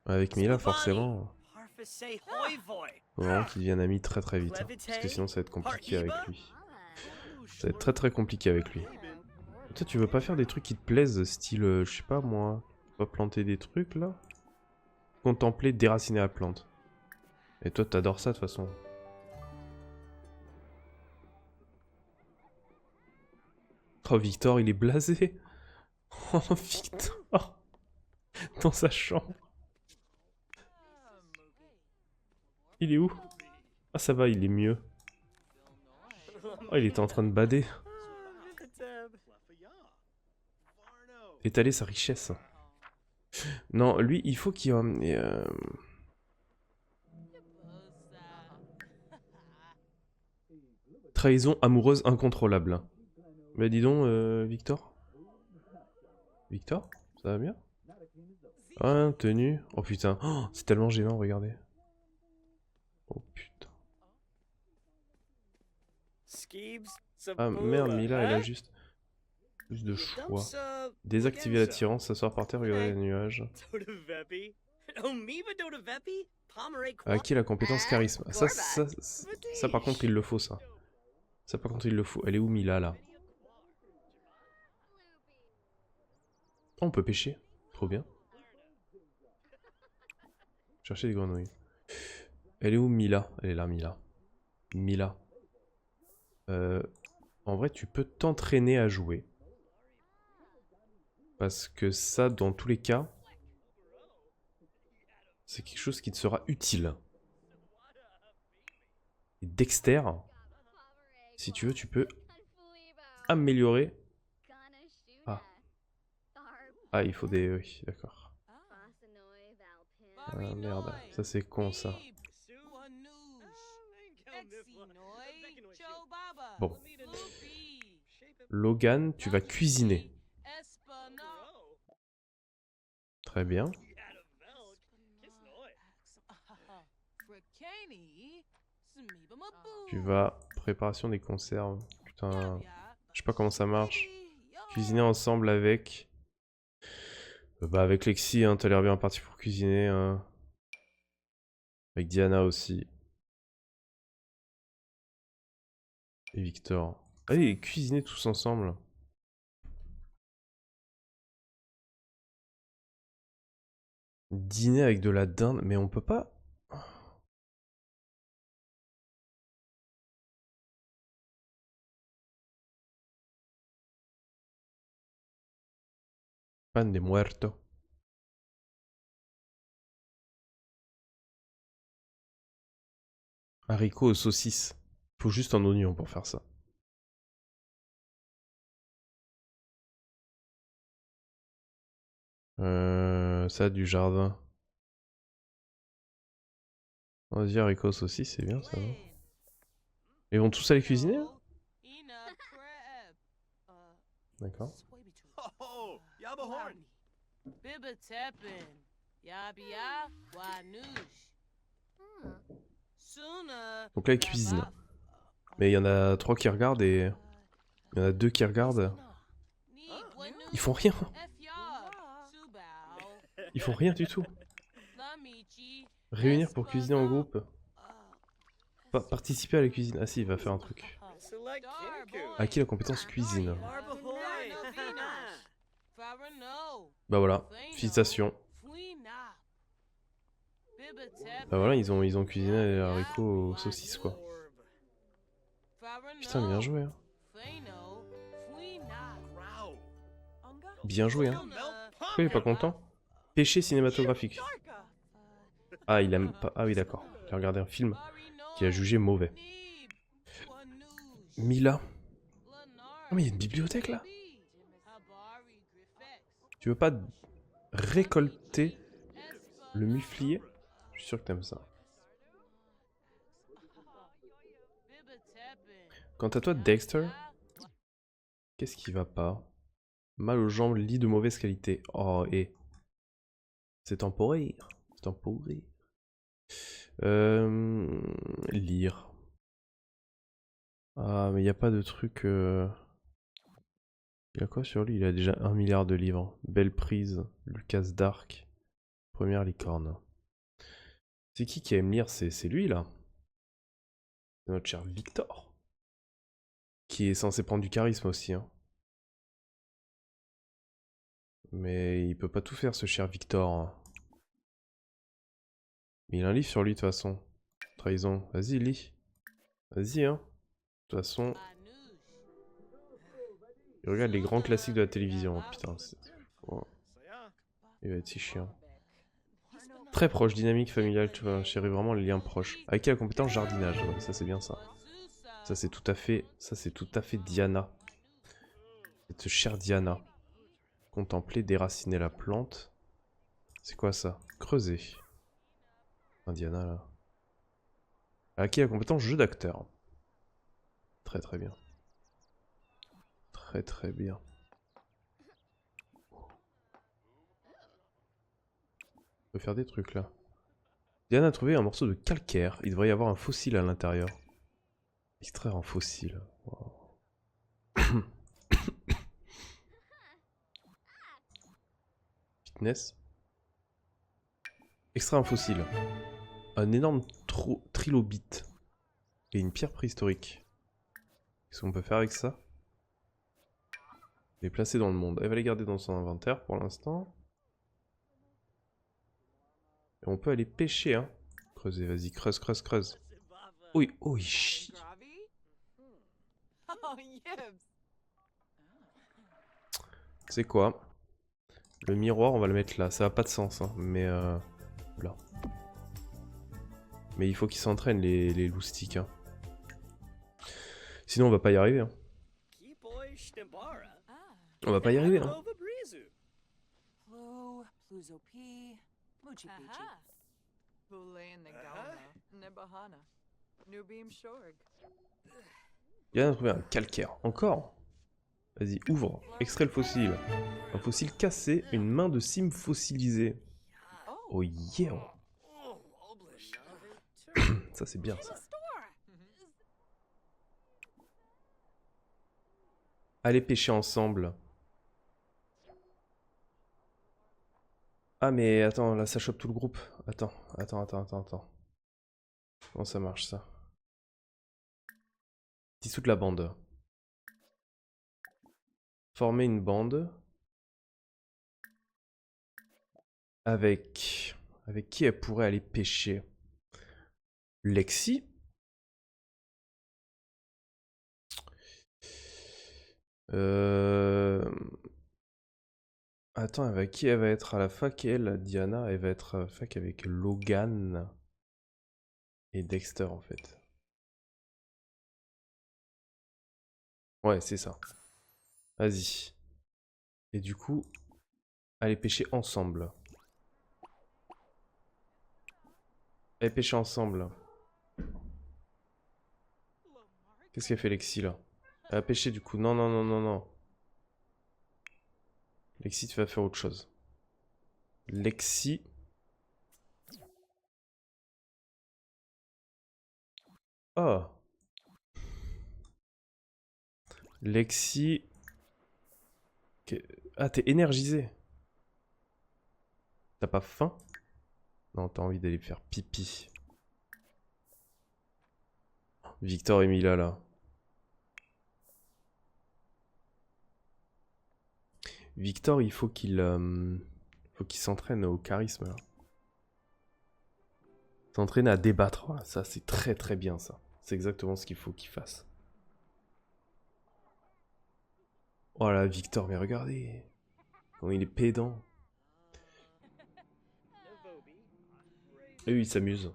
Avec Mila, forcément. Faut vraiment qu'ils deviennent amis très très vite. Hein, parce que sinon ça va être compliqué avec lui. Ça va être très très compliqué avec lui. Toi, tu veux pas faire des trucs qui te plaisent, style, je sais pas moi, pas planter des trucs là? Contempler, déraciner la plante. Et toi, t'adores ça de toute façon. Oh, Victor, il est blasé. Oh, Victor. Dans sa chambre. Il est où? Ah, ça va, il est mieux. Oh, il était en train de bader. Étaler sa richesse. Non, lui, il faut qu'il... Trahison amoureuse incontrôlable. Bah dis donc, Victor. Victor? Ça va bien? Ah, tenue. Oh putain, oh, c'est tellement gênant, regardez. Oh putain. Ah merde, Mila, elle a juste plus de choix. Désactiver l'attirance, s'asseoir par terre, regarder les nuages. Acquis la compétence charisme. Ça par contre il le faut ça. Ça par contre il le faut. Elle est où Mila là? Oh, on peut pêcher. Trop bien. Chercher des grenouilles. Elle est où Mila? Elle est là Mila. Mila. En vrai tu peux t'entraîner à jouer. Parce que ça dans tous les cas, c'est quelque chose qui te sera utile. Et Dexter, si tu veux tu peux améliorer. Ah. Ah il faut des... Oui d'accord. Ah merde, ça c'est con ça. Bon. Logan, tu vas cuisiner. Très bien. Tu vas... Préparation des conserves. Putain... Je sais pas comment ça marche. Cuisiner ensemble avec... Bah avec Lexi, hein, t'as l'air bien parti pour cuisiner. Hein. Avec Diana aussi. Et Victor. Allez, cuisiner tous ensemble. Dîner avec de la dinde, mais on peut pas... Pan de muerto. Haricots aux saucisses. Faut juste un oignon pour faire ça. Ça du jardin. Vas-y, haricots aux saucisses, c'est bien ça, non? Ils vont tous aller cuisiner là? D'accord. Donc là, ils cuisinent. Mais il y en a 3 qui regardent et... Il y en a 2 qui regardent. Ils font rien. Ils font rien du tout. Réunir pour cuisiner en groupe. Participer à la cuisine. Ah si, il va faire un truc. Acquis la compétence cuisine. Bah voilà, félicitations. Bah voilà, ils ont cuisiné les haricots aux saucisses quoi. Putain, bien joué hein. Bien joué hein. Pourquoi il est pas content? Péché cinématographique. Ah, il aime pas... Ah oui d'accord. Il a regardé un film qu'il a jugé mauvais. Mila. Oh mais il y a une bibliothèque là. Tu veux pas récolter le muflier? Je suis sûr que t'aimes ça. Quant à toi, Dexter, qu'est-ce qui va pas? Mal aux jambes, lit de mauvaise qualité. Oh, et... C'est temporaire. C'est temporaire. Lire. Ah, mais il a pas de truc... Il a quoi sur lui? Il a déjà 1 milliard de livres. Belle prise. Lucas Dark. Première licorne. C'est qui aime lire? C'est lui, là. C'est notre cher Victor. Qui est censé prendre du charisme aussi, hein. Mais il peut pas tout faire, ce cher Victor. Hein. Mais il a un livre sur lui, de toute façon. Trahison. Vas-y, lis. Vas-y, hein. De toute façon... Il regarde les grands classiques de la télévision. Putain, c'est... Oh. Il va être si chiant. Très proche, dynamique, familiale, tu vois. Chéris vraiment les liens proches. Avec la compétence jardinage. Ouais, ça, c'est bien ça. Ça, c'est tout à fait... Ça, c'est tout à fait Diana. Cette chère Diana. Contempler, déraciner la plante. C'est quoi ça? Creuser. Diana, là. Acquis la compétence jeu d'acteur. Très bien. Très bien. peut faire des trucs là. Diana a trouvé un morceau de calcaire. Il devrait y avoir un fossile à l'intérieur. Extraire un fossile. Wow. Fitness. Extraire un fossile. Un énorme trilobite. Et une pierre préhistorique. Qu'est-ce qu'on peut faire avec ça? Les placer dans le monde. Elle va les garder dans son inventaire pour l'instant. Et on peut aller pêcher, hein. Creuser, vas-y, creuse, creuse, creuse. Oui, oui, chi. C'est quoi? Le miroir, on va le mettre là. Ça a pas de sens, hein. Mais là. Mais il faut qu'ils s'entraînent, les loustiques, hein. Sinon, on va pas y arriver, hein. On va pas y arriver, hein. Il a trouvé un calcaire. Encore? Vas-y, ouvre. Extrait le fossile. Un fossile cassé, une main de cime fossilisée. Oh yeah. Ça, c'est bien, ça. Allez pêcher ensemble. Ah, mais attends, là, ça chope tout le groupe. Attends. Comment ça marche, ça? Dissoudre la bande. Former une bande. Avec qui elle pourrait aller pêcher? Lexi? Attends, avec qui elle va être à la fac? Elle, Diana, elle va être à la fac avec Logan et Dexter en fait. Ouais, c'est ça. Vas-y. Et du coup, allez pêcher ensemble. Allez pêcher ensemble. Qu'est-ce qu'elle fait Lexi là? Elle a pêché du coup. Non, non, non, non, non. Lexi, tu vas faire autre chose. Lexi. Oh. Lexi. Ah, t'es énergisé. T'as pas faim? Non, t'as envie d'aller faire pipi. Victor et Mila là. Victor, il faut qu'il s'entraîne au charisme là. S'entraîner à débattre. Voilà, ça c'est très très bien ça. C'est exactement ce qu'il faut qu'il fasse. Voilà, Victor, mais regardez. Comment il est pédant. Et eux, ils s'amusent.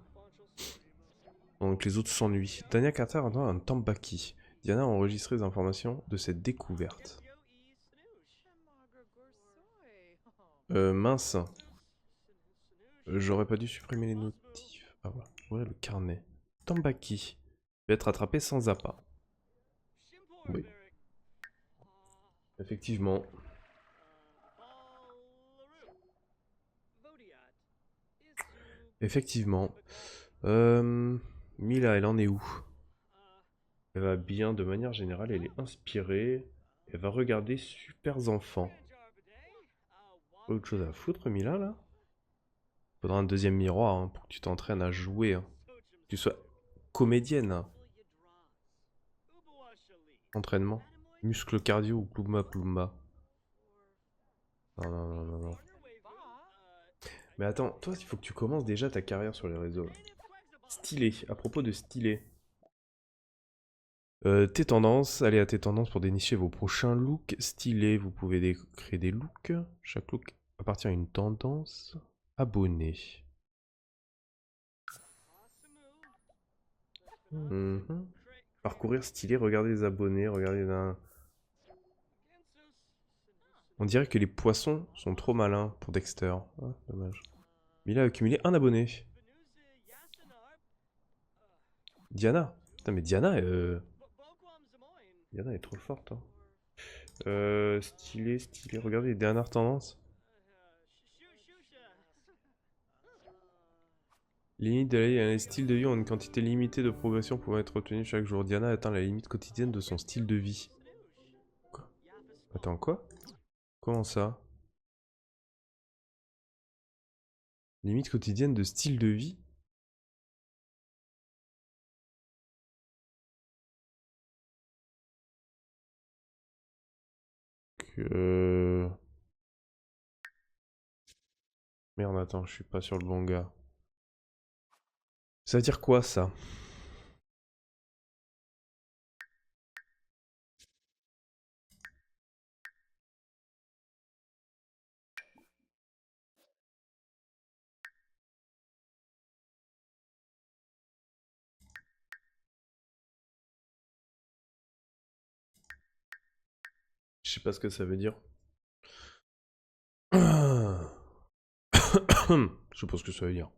Donc les autres s'ennuient. Tanya Carter entend un tambaki. Diana a enregistré les informations de cette découverte. Mince. J'aurais pas dû supprimer les notifs. Ah voilà. Ouais, le carnet. Tambaki. Peut être attrapé sans appât. Oui. Effectivement. Effectivement. Mila, elle en est où? Elle va bien, de manière générale, elle est inspirée. Elle va regarder Super Enfants. Autre chose à foutre, Mila, là? Faudra un deuxième miroir hein, pour que tu t'entraînes à jouer. Hein. Que tu sois comédienne. Hein. Entraînement. Muscle cardio ou pluma pluma. Non, non, non, non, non. Mais attends, toi, il faut que tu commences déjà ta carrière sur les réseaux. Là. Stylé. À propos de stylé. Tes tendances, allez à tes tendances pour dénicher vos prochains looks stylés. Vous pouvez créer des looks. Chaque look appartient à une tendance. Abonné. Parcourir stylé, regarder les abonnés, regarder d'un... On dirait que les poissons sont trop malins pour Dexter. Ah, dommage. Mais il a accumulé un abonné. Diana. Putain mais Diana, Diana est trop forte. Hein. Stylé, stylé. Regardez les dernières tendances. Les limites de la vie et les styles de vie ont une quantité limitée de progression pouvant être obtenue chaque jour. Diana atteint la limite quotidienne de son style de vie. Quoi? Attends, quoi? Comment ça? Limite quotidienne de style de vie? Que... Merde, attends, je suis pas sur le bon gars. Ça veut dire quoi, ça? Je sais pas ce que ça veut dire. Je sais pas ce que ça veut dire.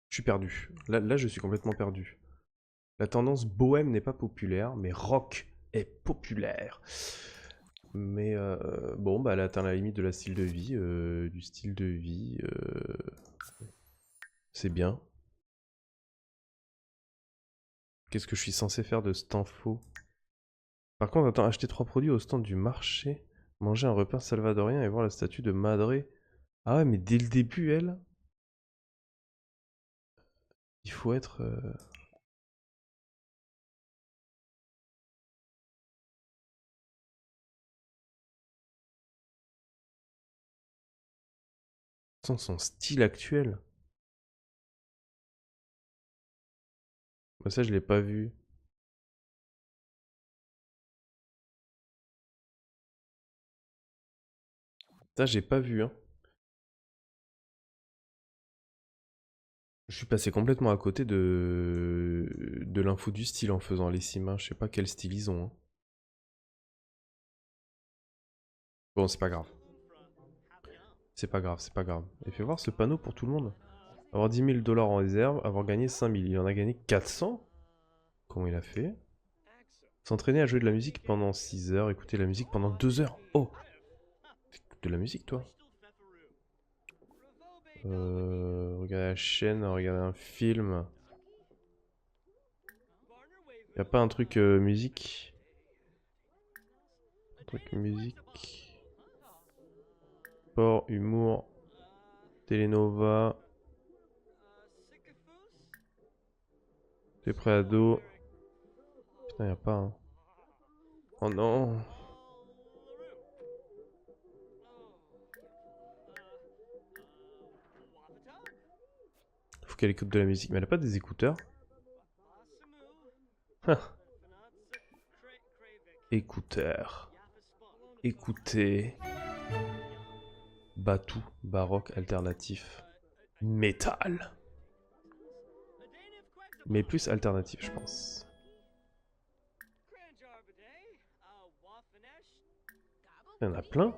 Je suis perdu. Là, je suis complètement perdu. La tendance bohème n'est pas populaire, mais rock est populaire. Mais bon, bah elle a atteint la limite de la style de vie, du style de vie. C'est bien. Qu'est-ce que je suis censé faire de cette info? Par contre, attends, acheter 3 produits au stand du marché, manger un repas salvadorien et voir la statue de Madré. Ah ouais, mais dès le début, elle, il faut être... sans son style actuel. Bah ça, je l'ai pas vu. Ça, j'ai pas vu, hein. Je suis passé complètement à côté de l'info du style en faisant les sims, hein. Je sais pas quel style ils ont, hein. Bon, c'est pas grave. C'est pas grave, c'est pas grave. Et fais voir ce panneau pour tout le monde. Avoir 10 000 $ en réserve, avoir gagné 5 000. Il en a gagné 400? Comment il a fait? S'entraîner à jouer de la musique pendant 6 heures, écouter la musique pendant 2 heures. Oh! T'écoutes de la musique, toi? Regarder la chaîne, regarder un film. Y a pas un truc musique? Un truc musique. Sport, humour, Télénova. T'es prêt ado. Putain, y a pas, hein. Oh non! Faut qu'elle écoute de la musique. Mais elle a pas des écouteurs? Écouteurs. Écoutez. Batou, baroque, alternatif. Métal. Mais plus alternatif, je pense. Il y en a plein.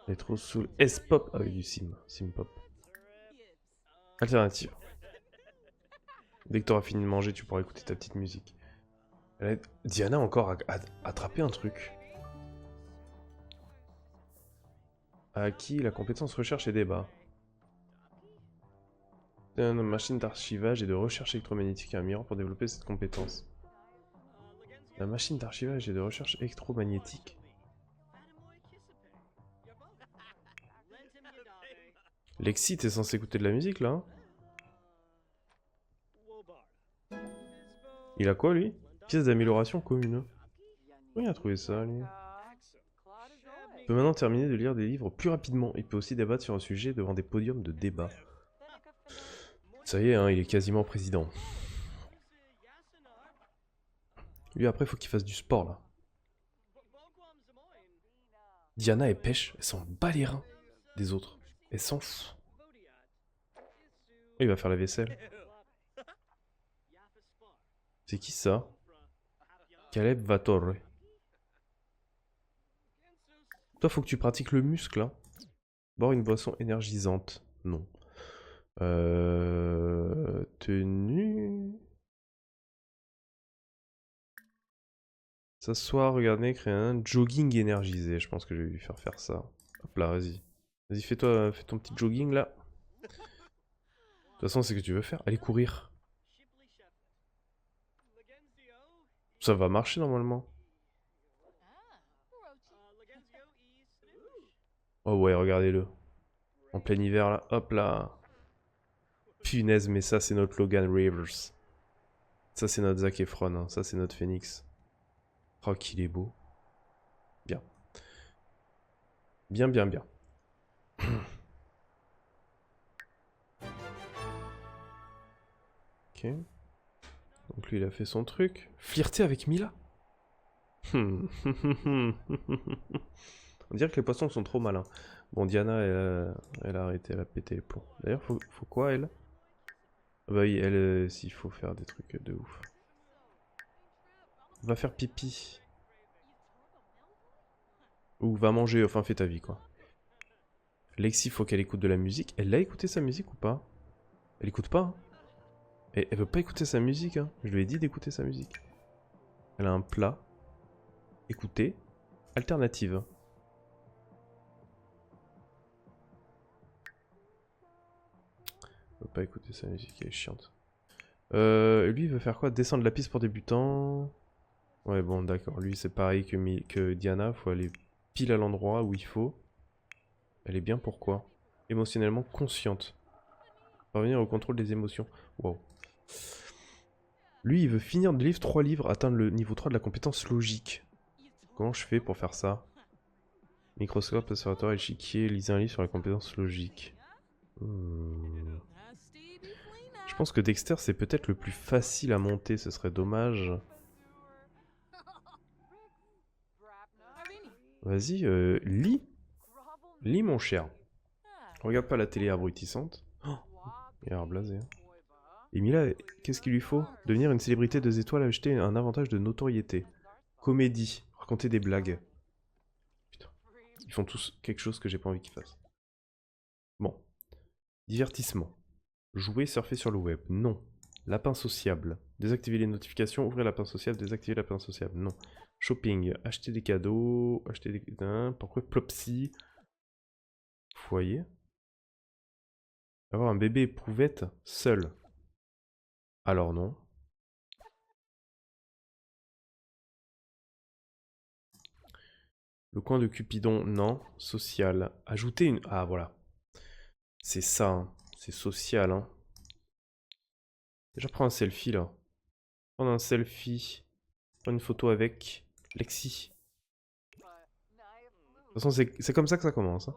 Elle est trop saoul. S-pop avec du sim. Sim pop. Alternative. Dès que t'auras fini de manger, tu pourras écouter ta petite musique. Diana a encore attrapé un truc. A acquis la compétence recherche et débat. Une machine d'archivage et de recherche électromagnétique et un miroir pour développer cette compétence. La machine d'archivage et de recherche électromagnétique. Lexi, t'es censé écouter de la musique là, hein? Il a quoi lui? Pièce d'amélioration commune. Où il a trouvé ça lui? Il peut maintenant terminer de lire des livres plus rapidement. Il peut aussi débattre sur un sujet devant des podiums de débat. Ça y est, hein, il est quasiment président. Lui après faut qu'il fasse du sport là. Diana elle pêche, elle s'en bat les reins des autres. Elle s'en fout. Il va faire la vaisselle. C'est qui ça? Caleb Vatorre. Toi faut que tu pratiques le muscle hein. Boire une boisson énergisante. Non. Tenue. S'asseoir, regarder, créer un jogging énergisé. Je pense que je vais lui faire ça. Hop là, vas-y. Vas-y, fais-toi, fais ton petit jogging là. De toute façon, c'est ce que tu veux faire. Allez courir. Ça va marcher normalement. Oh ouais, regardez-le. En plein hiver là. Hop là. Punaise, mais ça c'est notre Logan Rivers. Ça c'est notre Zac Efron. Hein. Ça c'est notre Phoenix. Oh qu'il est beau. Bien. Bien, bien, bien. Ok. Donc lui il a fait son truc. Flirter avec Mila. On dirait que les poissons sont trop malins. Bon, Diana, elle a arrêté, elle a pété les plombs. D'ailleurs, faut quoi, elle? Ah bah oui, elle, s'il faut faire des trucs de ouf. Va faire pipi. Ou va manger, enfin fais ta vie, quoi. Lexi, faut qu'elle écoute de la musique. Elle l'a écouté sa musique ou pas? Elle écoute pas, hein. Elle veut pas écouter sa musique, hein. Je lui ai dit d'écouter sa musique. Elle a un plat. Écoutez. Alternative. Elle veut pas écouter sa musique, elle est chiante. Lui, il veut faire quoi? Descendre la piste pour débutants. Ouais, bon, d'accord. Lui, c'est pareil que Diana. Faut aller pile à l'endroit où il faut. Elle est bien pourquoi? Émotionnellement consciente. Parvenir au contrôle des émotions. Wow. Lui, il veut finir de livre 3 livres, atteindre le niveau 3 de la compétence logique. Comment je fais pour faire ça? Microscope, observatoire, échiquier, lisez un livre sur la compétence logique. Je pense que Dexter, c'est peut-être le plus facile à monter, ce serait dommage. Vas-y, lis. Lis, mon cher. Regarde pas la télé abrutissante. Oh, il a l'air blasé. Hein. Et Mila, qu'est-ce qu'il lui faut? Devenir une célébrité 2 étoiles, acheter un avantage de notoriété. Comédie, raconter des blagues. Putain. Ils font tous quelque chose que j'ai pas envie qu'ils fassent. Bon. Divertissement. Jouer, surfer sur le web. Non. Lapin sociable. Désactiver les notifications, ouvrir lapin sociable, désactiver lapin sociable. Non. Shopping. Acheter des cadeaux. Acheter des... Pourquoi Plopsy. Foyer. Avoir un bébé éprouvette seul. Alors non. Le coin de Cupidon, non. Social. Ajouter une... Ah, voilà. C'est ça, hein. C'est social, hein. Déjà, prends un selfie, là. Prends un selfie. Prends une photo avec Lexi. De toute façon, c'est comme ça que ça commence. Hein.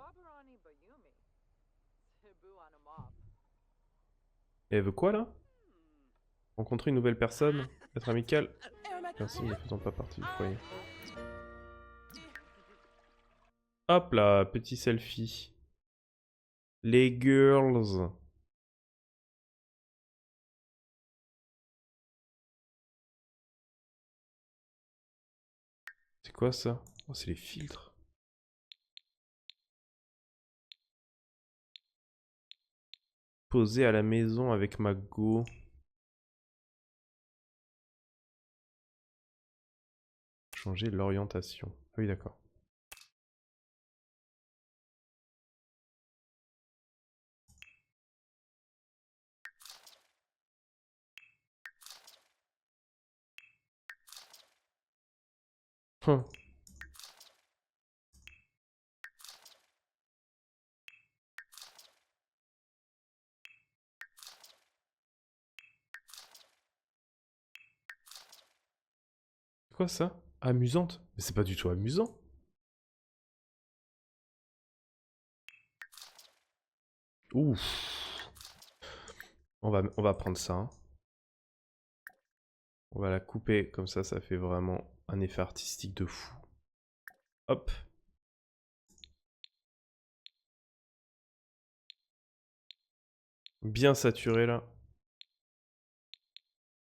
Et elle veut quoi, là? Rencontrer une nouvelle personne? Être amical? Merci, ne faisons pas partie du foyer. Hop là, petit selfie. Les girls. C'est quoi ça? Oh, c'est les filtres. Poser à la maison avec ma go. Changer l'orientation. Ah oui, d'accord. Hum. C'est quoi ça? Amusante? Mais c'est pas du tout amusant. Ouf. On va prendre ça. Hein. On va la couper, comme ça fait vraiment un effet artistique de fou. Hop. Bien saturé là.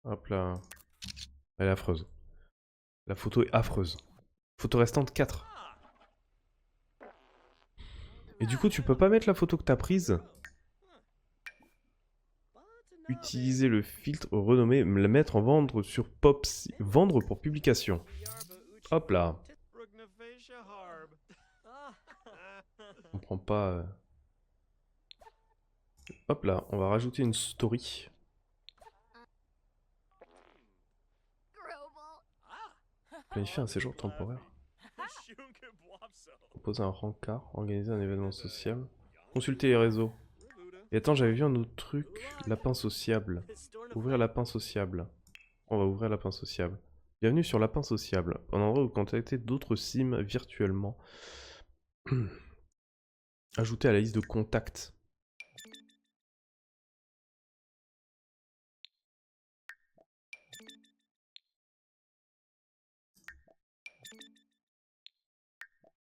Hop là. Elle est affreuse. La photo est affreuse. Photo restante 4. Et du coup, tu peux pas mettre la photo que t'as prise? Utiliser le filtre renommé, la mettre en vendre sur Pops. Vendre pour publication. Hop là. On prend pas... Hop là, on va rajouter une story. Planifier un séjour temporaire. Proposer un rencard. Organiser un événement social. Consulter les réseaux. Et attends, j'avais vu un autre truc. Lapin sociable. Ouvrir lapin sociable. On va ouvrir lapin sociable. Bienvenue sur lapin sociable. Un endroit où contacter d'autres sims virtuellement. Ajouter à la liste de contacts.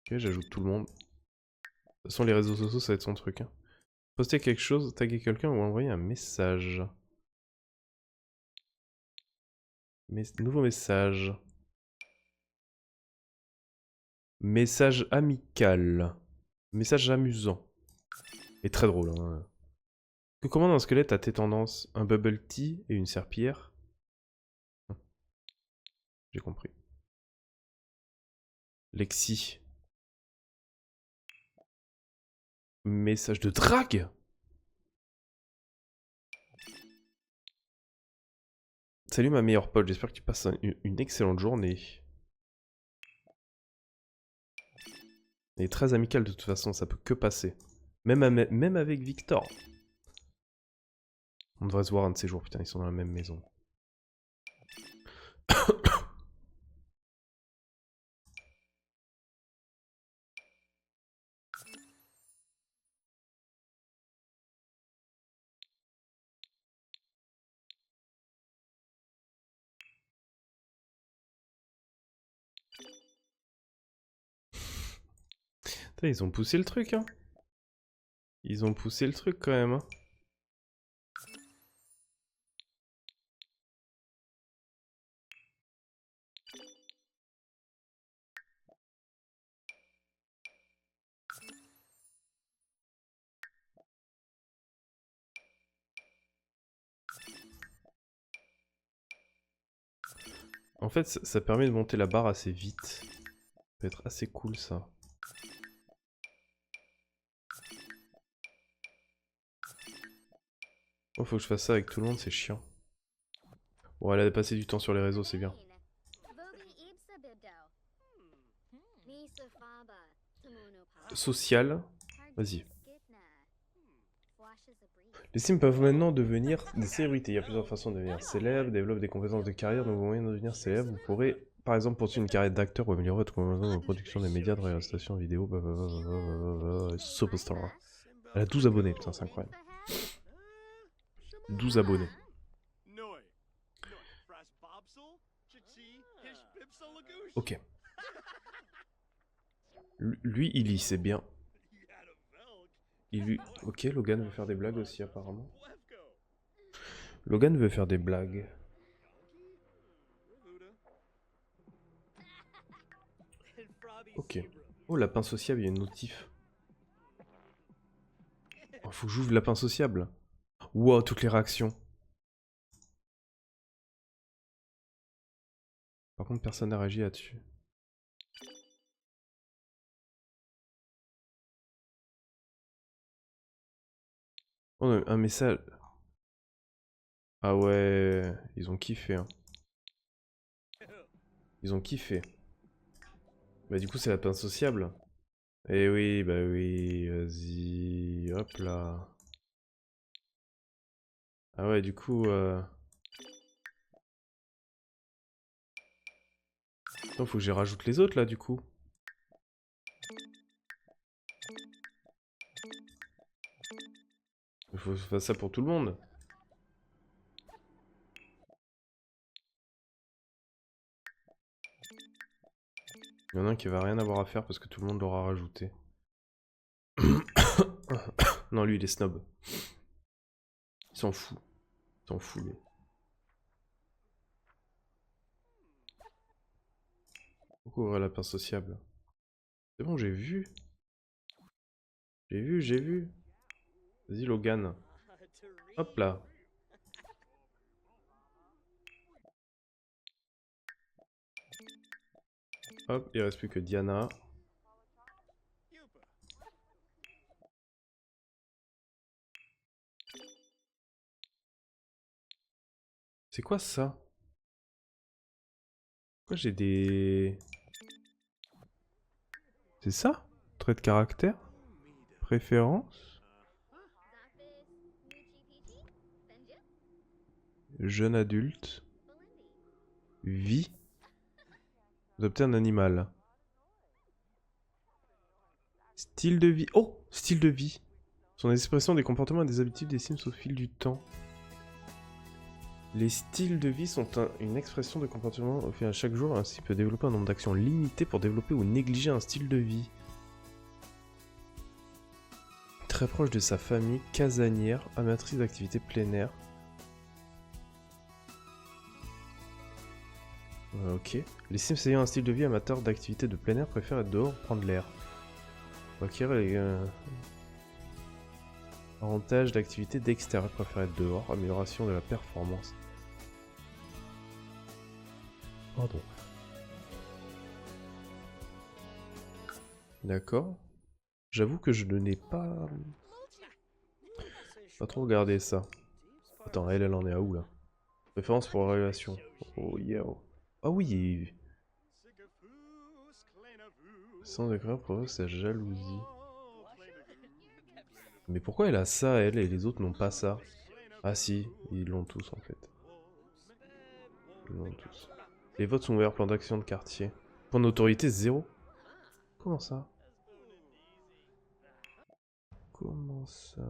Ok, j'ajoute tout le monde. De toute façon, les réseaux sociaux, ça va être son truc. Hein. Poster quelque chose, taguer quelqu'un ou envoyer un message. Nouveau message. Message amical. Message amusant. Et très drôle. Hein. Que commande un squelette à tes tendances? Un bubble tea et une serpillière? J'ai compris. Lexi. Message de drague? Salut ma meilleure pote, j'espère que tu passes une excellente journée. Elle est très amicale de toute façon, ça peut que passer. Même avec Victor. On devrait se voir un de ces jours, putain, ils sont dans la même maison. Putain, ils ont poussé le truc, hein. Ils ont poussé le truc quand même, hein. En fait, ça permet de monter la barre assez vite. Ça peut être assez cool, ça. Oh, faut que je fasse ça avec tout le monde, c'est chiant. Bon, elle a passé du temps sur les réseaux, c'est bien. Social. Vas-y. Les sims peuvent maintenant devenir des célébrités. Il y a plusieurs façons de devenir célèbre, développer des compétences de carrière, nouveaux moyens de devenir célèbre. Vous pourrez, par exemple, poursuivre une carrière d'acteur ou améliorer votre compétence de production des médias, de réalisation vidéo, Superstar. Elle a 12 abonnés, putain, c'est incroyable. 12 abonnés. Ok. Lui, il lit, c'est bien. Ok, Logan veut faire des blagues aussi, apparemment. Logan veut faire des blagues. Ok. Oh, lapin sociable, il y a une notif. Oh, faut que j'ouvre lapin sociable. Wow, toutes les réactions. Par contre, personne n'a réagi là-dessus. Oh, un message. Ah ouais, ils ont kiffé. Hein. Ils ont kiffé. Bah du coup, c'est lapin sociable. Eh oui, bah oui, vas-y. Hop là. Ah ouais, du coup... Attends, faut que j'y rajoute les autres là, du coup. Il faut faire ça pour tout le monde. Il y en a un qui va rien avoir à faire parce que tout le monde l'aura rajouté. Non, lui, il est snob. Il s'en fout. Il s'en fout, lui. Pourquoi ouvrir la pain sociable? C'est bon, j'ai vu. J'ai vu. Vas-y, Logan. Hop là. Hop, il reste plus que Diana. C'est quoi ça? Pourquoi j'ai des... C'est ça? Trait de caractère? Préférence? Jeune adulte? Vie? Adopter un animal. Style de vie. Oh! Style de vie. Son expression des comportements et des habitudes des Sims au fil du temps. Les styles de vie sont une expression de comportement au fil à chaque jour. Ainsi peut développer un nombre d'actions limité pour développer ou négliger un style de vie. Très proche de sa famille, casanière, amatrice d'activités plein air. Ok. Les Sims ayant un style de vie amateur d'activités de plein air préfèrent être dehors, prendre l'air. Acquérir les avantages d'activités d'extérieur, préfèrent être dehors, amélioration de la performance. Pardon. D'accord. J'avoue que je ne n'ai pas trop regardé ça. Attends, elle en est à où là? Préférence pour la révélation. Oh yeah. Ah oui. Sans décrire provoque sa jalousie. Mais pourquoi elle a ça, elle, et les autres n'ont pas ça? Ah si, ils l'ont tous en fait. Ils l'ont tous. Les votes sont ouverts, plan d'action de quartier. Point d'autorité, 0. Comment ça? Comment ça?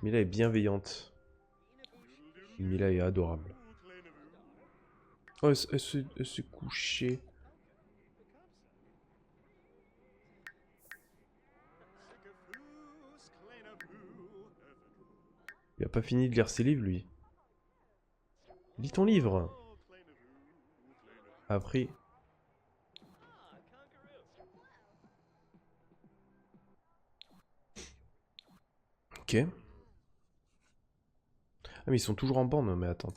Mila est bienveillante. Mila est adorable. Oh, elle s'est couchée. Il a pas fini de lire ses livres, lui. Lis ton livre. Appris. Ok. Ah mais ils sont toujours en bande. Mais attends.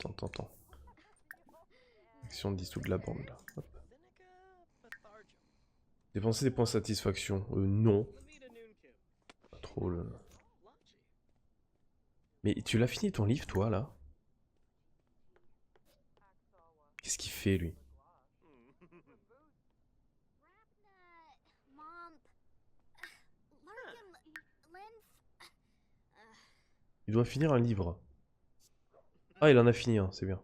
Action de dissoudre la bande là. Hop. Dépenser des points de satisfaction. Non. Pas trop le... Mais tu l'as fini ton livre toi là? Qu'est-ce qu'il fait lui? Il doit finir un livre. Ah il en a fini un, c'est bien.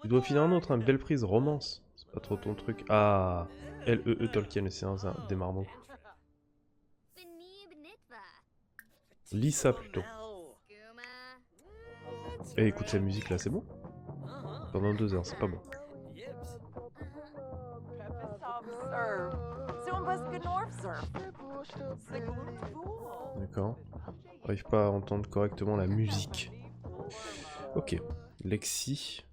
Il doit finir un autre, une belle prise, romance. C'est pas trop ton truc. Ah, L.E.E. Tolkien, c'est un démarrement. Lis ça plutôt. Eh, écoute cette musique là, c'est bon? Pendant 2 heures, c'est pas bon. D'accord. J'arrive pas à entendre correctement la musique. Ok. Lexi.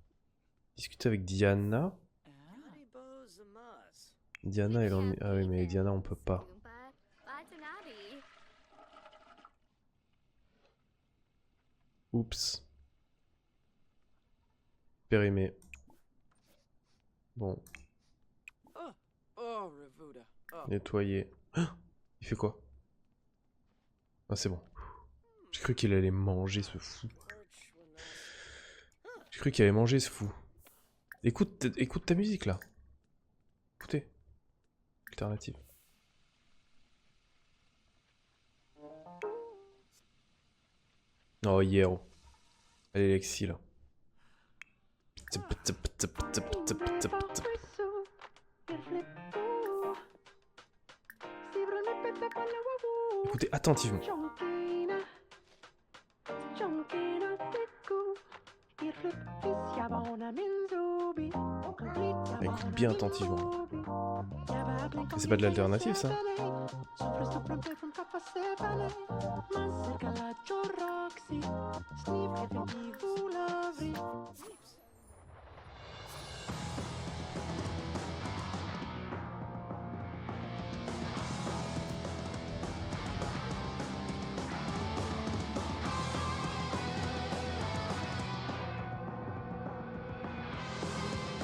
Discuter avec Diana. Diana, elle en est... Ah oui, mais Diana, on peut pas. Oups. Périmé. Bon. Nettoyer. Ah, il fait quoi? Ah, c'est bon. J'ai cru qu'il allait manger ce fou. J'ai cru qu'il allait manger ce fou. Écoute ta musique là. Écoutez. Alternative. Oh, hier. Allez, Lexi là. Écoutez attentivement. Écoute bien attentivement. Mais c'est pas de l'alternative ça?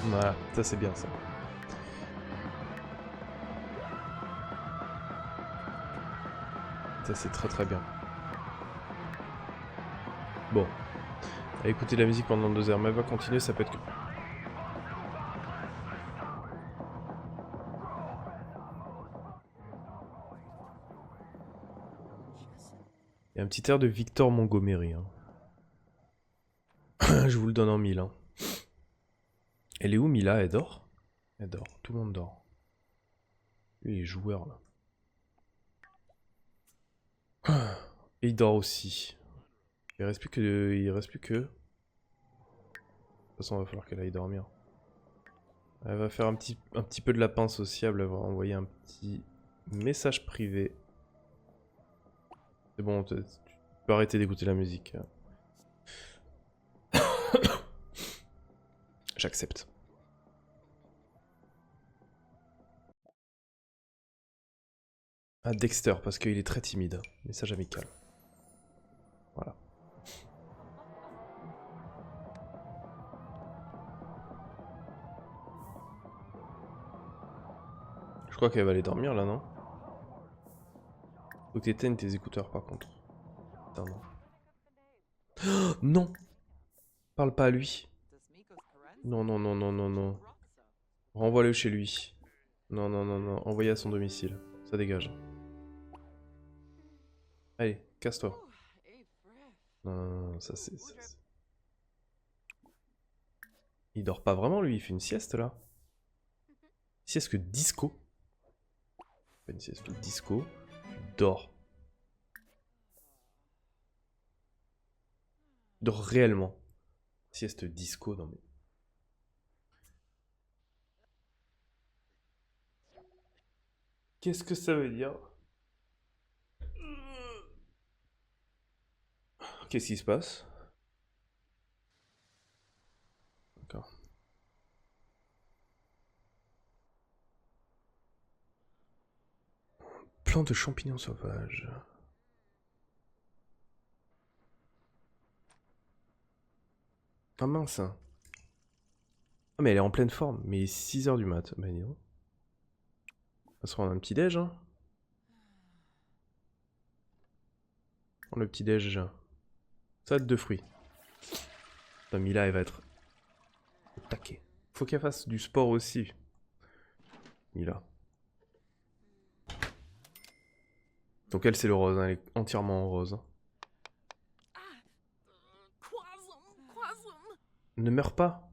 Voilà, ça c'est bien ça. Ça c'est très très bien. Bon. À écouter la musique pendant 2 heures, mais elle va continuer, ça peut être que... Il y a un petit air de Victor Montgomery. Hein. Je vous le donne en 1000. Hein. Elle est où Mila? Elle dort? Elle dort, tout le monde dort. Lui il est joueur là. Et il dort aussi. Il reste plus que... Il reste plus que... De toute façon, il va falloir qu'elle aille dormir. Elle va faire un petit peu de lapin sociable. Elle va envoyer un petit message privé. C'est bon, tu peux arrêter d'écouter la musique. J'accepte. Ah, Dexter, parce qu'il est très timide. Message amical. Voilà. Je crois qu'elle va aller dormir là, non? Faut que t'éteignes tes écouteurs par contre. Putain, non. Oh, non! Parle pas à lui. Non, non, non, non, non, non. Renvoie-le chez lui. Non, non, non, non. Envoyez à son domicile. Ça dégage. Allez, casse-toi. Non, non, non, ça c'est... Il dort pas vraiment lui, il fait une sieste là. Sieste disco. Pas une sieste disco. Il dort. Il dort réellement. Sieste disco, non mais... Qu'est-ce que ça veut dire? Qu'est-ce qui se passe? D'accord. Plante de champignons sauvages. Ah mince. Ah mais elle est en pleine forme. Mais 6 h du mat. Bah dis donc. On va se prendre un petit déj. Hein. Le petit déj. Salade de fruits. Mila elle va être au taquet. Faut qu'elle fasse du sport aussi. Mila. Donc elle c'est le rose. Hein. Elle est entièrement en rose. Hein. Ne meurs pas.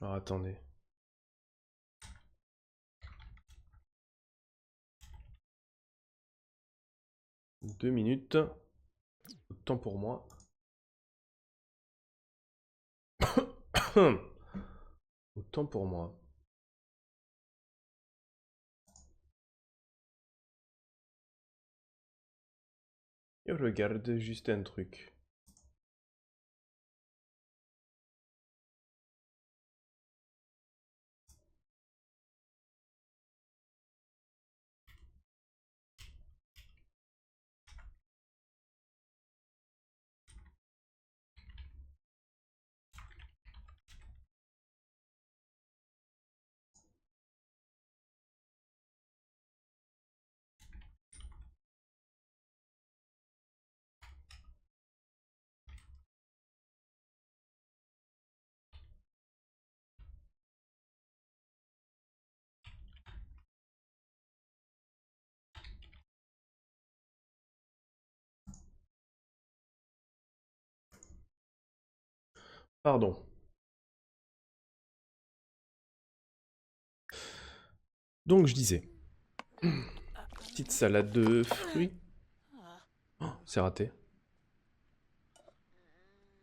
Alors attendez. Deux minutes. Temps pour moi. Autant pour moi. Je regarde juste un truc. Pardon. Donc je disais. Petite salade de fruits. Oh, c'est raté.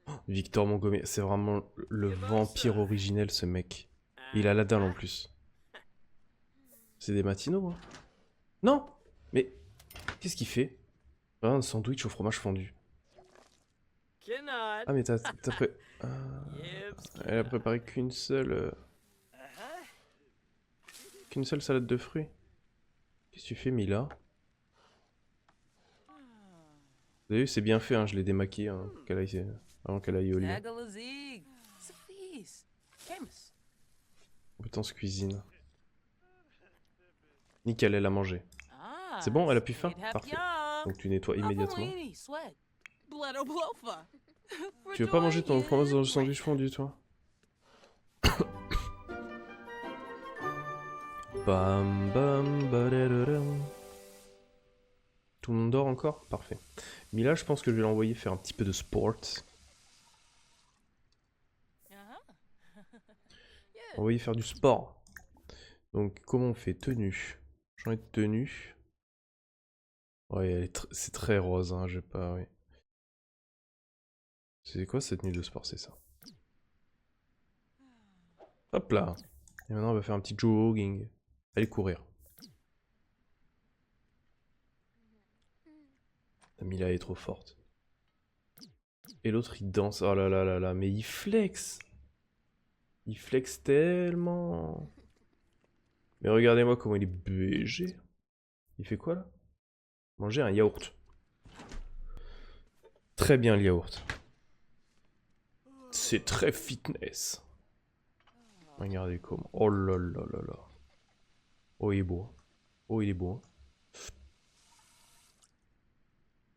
Oh, Victor Montgomery, c'est vraiment le vampire originel ce mec. Il a la dalle en plus. C'est des matinaux, hein. Non! Mais qu'est-ce qu'il fait? Ah, un sandwich au fromage fondu. Ah, mais t'as pré... elle a préparé qu'une seule salade de fruits. Qu'est-ce que tu fais, Mila? Vous avez vu, c'est bien fait, hein, je l'ai démaquillé hein, avant qu'elle aille au lit. Compétence cuisine. Nickel, elle a mangé. C'est bon, elle a plus faim? Parfait. Donc tu nettoies immédiatement. Tu veux pas manger ton fromage dans le sandwich fondu, toi? Bam bam badadadam. Tout le monde dort encore? Parfait. Mila, je pense que je vais l'envoyer faire un petit peu de sport. Envoyer faire du sport. Donc comment on fait? Tenue. Changer de tenue. Ouais, c'est très rose, hein, j'ai pas... Ouais. C'est quoi cette tenue de sport? C'est ça. Hop là. Et maintenant on va faire un petit jogging. Allez courir. La Mila est trop forte. Et l'autre il danse. Oh là là là là, mais il flex. Il flex tellement. Mais regardez-moi comment il est BG. Il fait quoi là? Manger un yaourt. Très bien le yaourt. C'est très fitness. Regardez comment. Oh là là là là. Oh il est beau. Oh il est beau.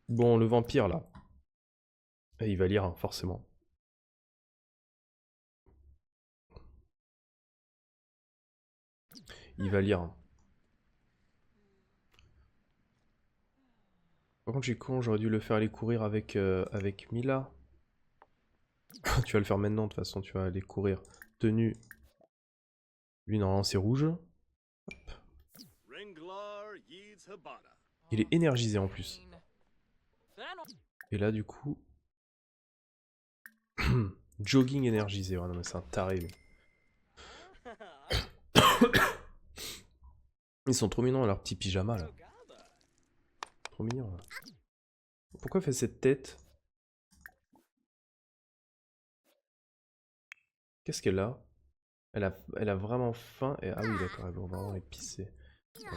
Bon le vampire là. Il va lire hein, forcément. Il va lire. Hein. Par contre, j'ai con, j'aurais dû le faire aller courir avec Mila. Tu vas le faire maintenant, de toute façon, tu vas aller courir. Tenue. Lui, normalement, c'est rouge. Hop. Il est énergisé en plus. Et là, du coup... Jogging énergisé. Ouais, non, mais c'est un taré, lui. Ils sont trop mignons, leur petit pyjama, là. Trop mignons, là. Pourquoi elle fait cette tête? Qu'est-ce qu'elle a? Elle a vraiment faim. Et... Ah oui, d'accord, elle va vraiment aller pisser. Ouais.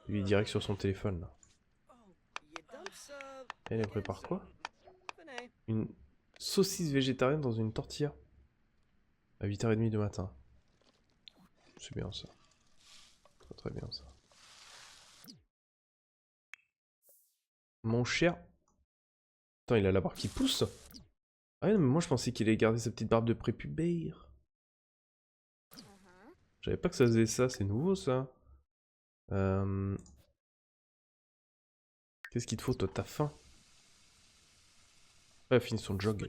Lui, direct sur son téléphone, là. Elle prépare quoi? Une saucisse végétarienne dans une tortilla. À 8h30 du matin. C'est bien ça. Très très bien ça. Mon cher... Attends, il a la barbe qui pousse. Ah non, mais moi je pensais qu'il allait garder sa petite barbe de prépubère. Je savais pas que ça faisait ça, c'est nouveau ça. Qu'est-ce qu'il te faut toi? T'as faim? Elle a fini son jog.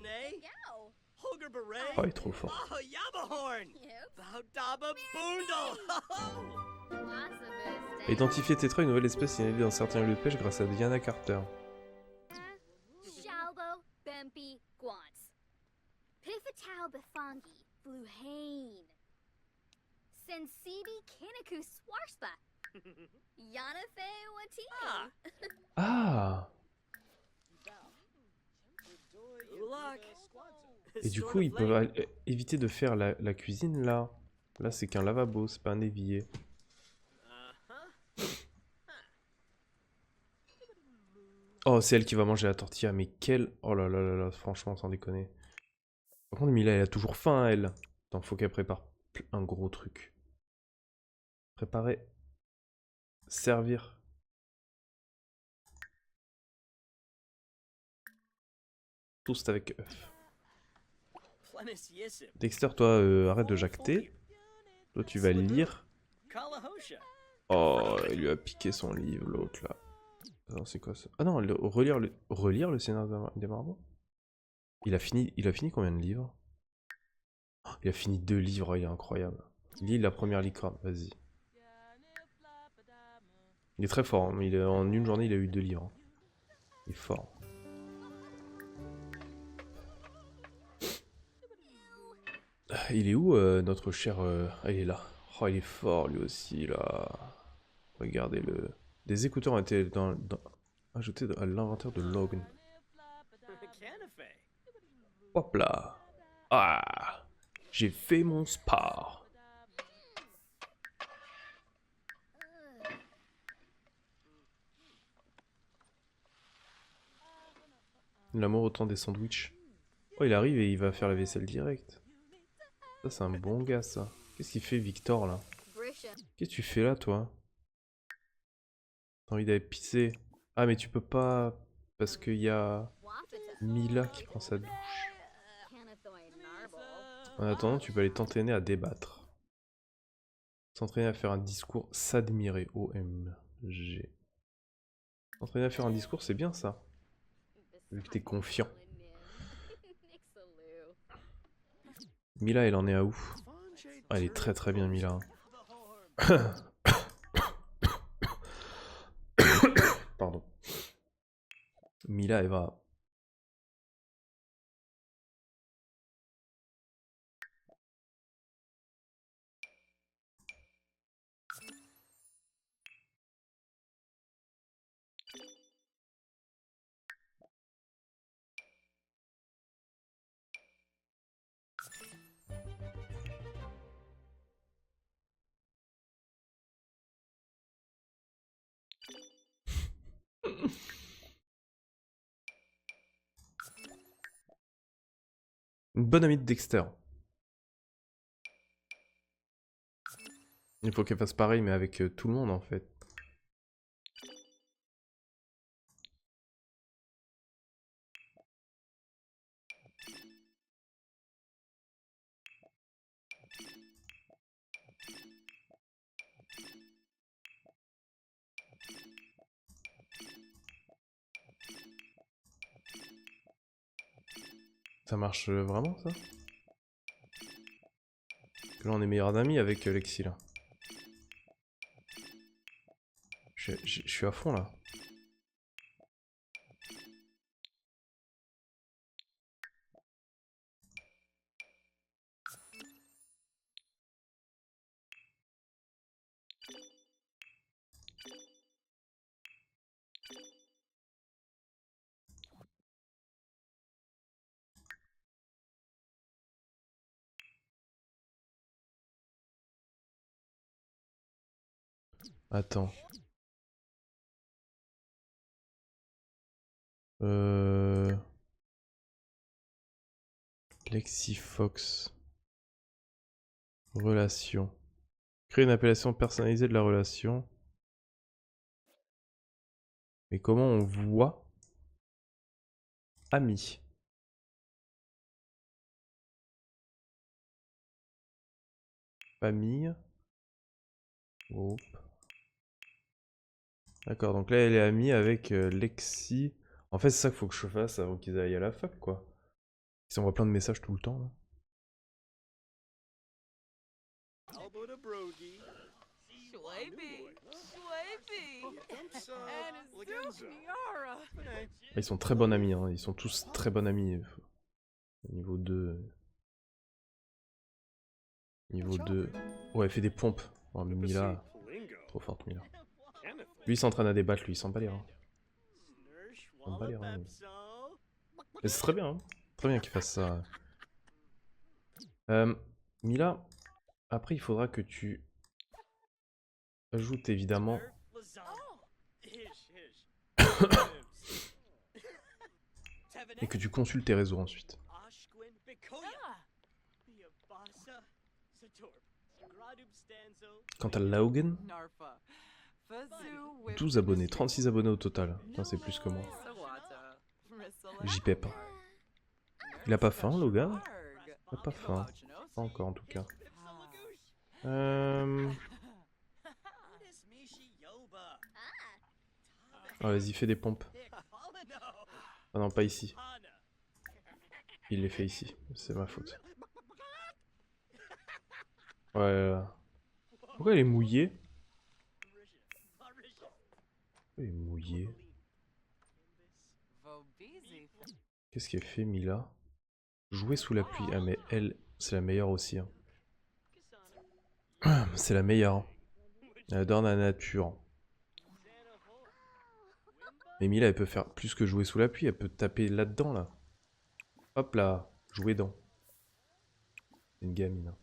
Oh, il est trop fort. Identifier Tetra, une nouvelle espèce signalée dans certains lieux de pêche grâce à Diana Carter. Ah! Et du coup, ils peuvent éviter de faire la cuisine là. Là, c'est qu'un lavabo, c'est pas un évier. Oh, c'est elle qui va manger la tortilla, mais quelle... Oh là là là là, franchement, sans déconner. Par contre, Mila, elle a toujours faim, elle. Attends, faut qu'elle prépare un gros truc. Préparer. Servir. Toast avec œuf. Dexter, toi, arrête de jacter. Toi, tu vas lire. Oh, il lui a piqué son livre, l'autre, là. Non, c'est quoi ça? Ah non, relire le scénario des Marmots. Il a fini combien de livres? Oh, il a fini 2 livres, il est incroyable. Lis la première licorne, vas-y. Il est très fort, hein. En une journée, il a eu 2 livres. Il est fort. Il est où notre cher... Ah, il est là. Oh, il est fort lui aussi, là. Regardez le... Des écouteurs ont été ajoutés à l'inventaire de Logan. Hop là. Ah, j'ai fait mon sport. L'amour autant des sandwichs. Oh, il arrive et il va faire la vaisselle direct. Ça, c'est un bon gars, ça. Qu'est-ce qu'il fait, Victor, là? Qu'est-ce que tu fais là, toi? T'as envie d'aller pisser? Ah, mais tu peux pas... Parce qu'il y a Mila qui prend sa douche. En attendant, tu peux aller t'entraîner à débattre. S'entraîner à faire un discours, s'admirer. OMG. S'entraîner à faire un discours, c'est bien, ça. Vu que t'es confiant. Mila, elle en est à où? Ah, elle est très très bien, Mila. Pardon. Mila, elle va... Une bonne amie de Dexter. Il faut qu'elle fasse pareil, mais avec tout le monde, en fait. Ça marche vraiment, ça? Là, on est meilleurs amis avec Lexi, là. Je suis à fond, là. Attends. Lexi Fox. Relation. Créer une appellation personnalisée de la relation. Mais comment on voit ami? Famille. Groupe. D'accord, donc là elle est amie avec Lexi. En fait, c'est ça qu'il faut que je fasse avant qu'ils aillent à la fac, quoi. Ils s'envoient plein de messages tout le temps, là. Ils sont très bons amis, hein. Ils sont tous très bons amis. Niveau 2. Niveau 2. Ouais, elle fait des pompes. Oh, mais Mila. Trop forte, Mila. Lui, il s'entraîne à débattre, lui, il s'en bat les reins. Il s'en bat les reins, lui. Mais c'est très bien, hein. Très bien qu'il fasse ça. Mila, après, il faudra que tu ajoutes évidemment. Et que tu consultes tes réseaux ensuite. Quant à Laugen, 12 abonnés, 36 abonnés au total. Putain, c'est plus que moi. JPEP. Il a pas faim, Logan? Il a pas faim. Pas encore, en tout cas. Oh, vas-y, fais des pompes. Ah non, pas ici. Il les fait ici. C'est ma faute. Ouais. Pourquoi elle est mouillée? Elle est mouillée. Qu'est-ce qu'elle fait, Mila? Jouer sous la pluie. Ah, mais elle, c'est la meilleure aussi. Hein. C'est la meilleure. Elle adore la nature. Mais Mila, elle peut faire plus que jouer sous la pluie, elle peut taper là-dedans, là. Hop là, jouer dans. C'est une gamine.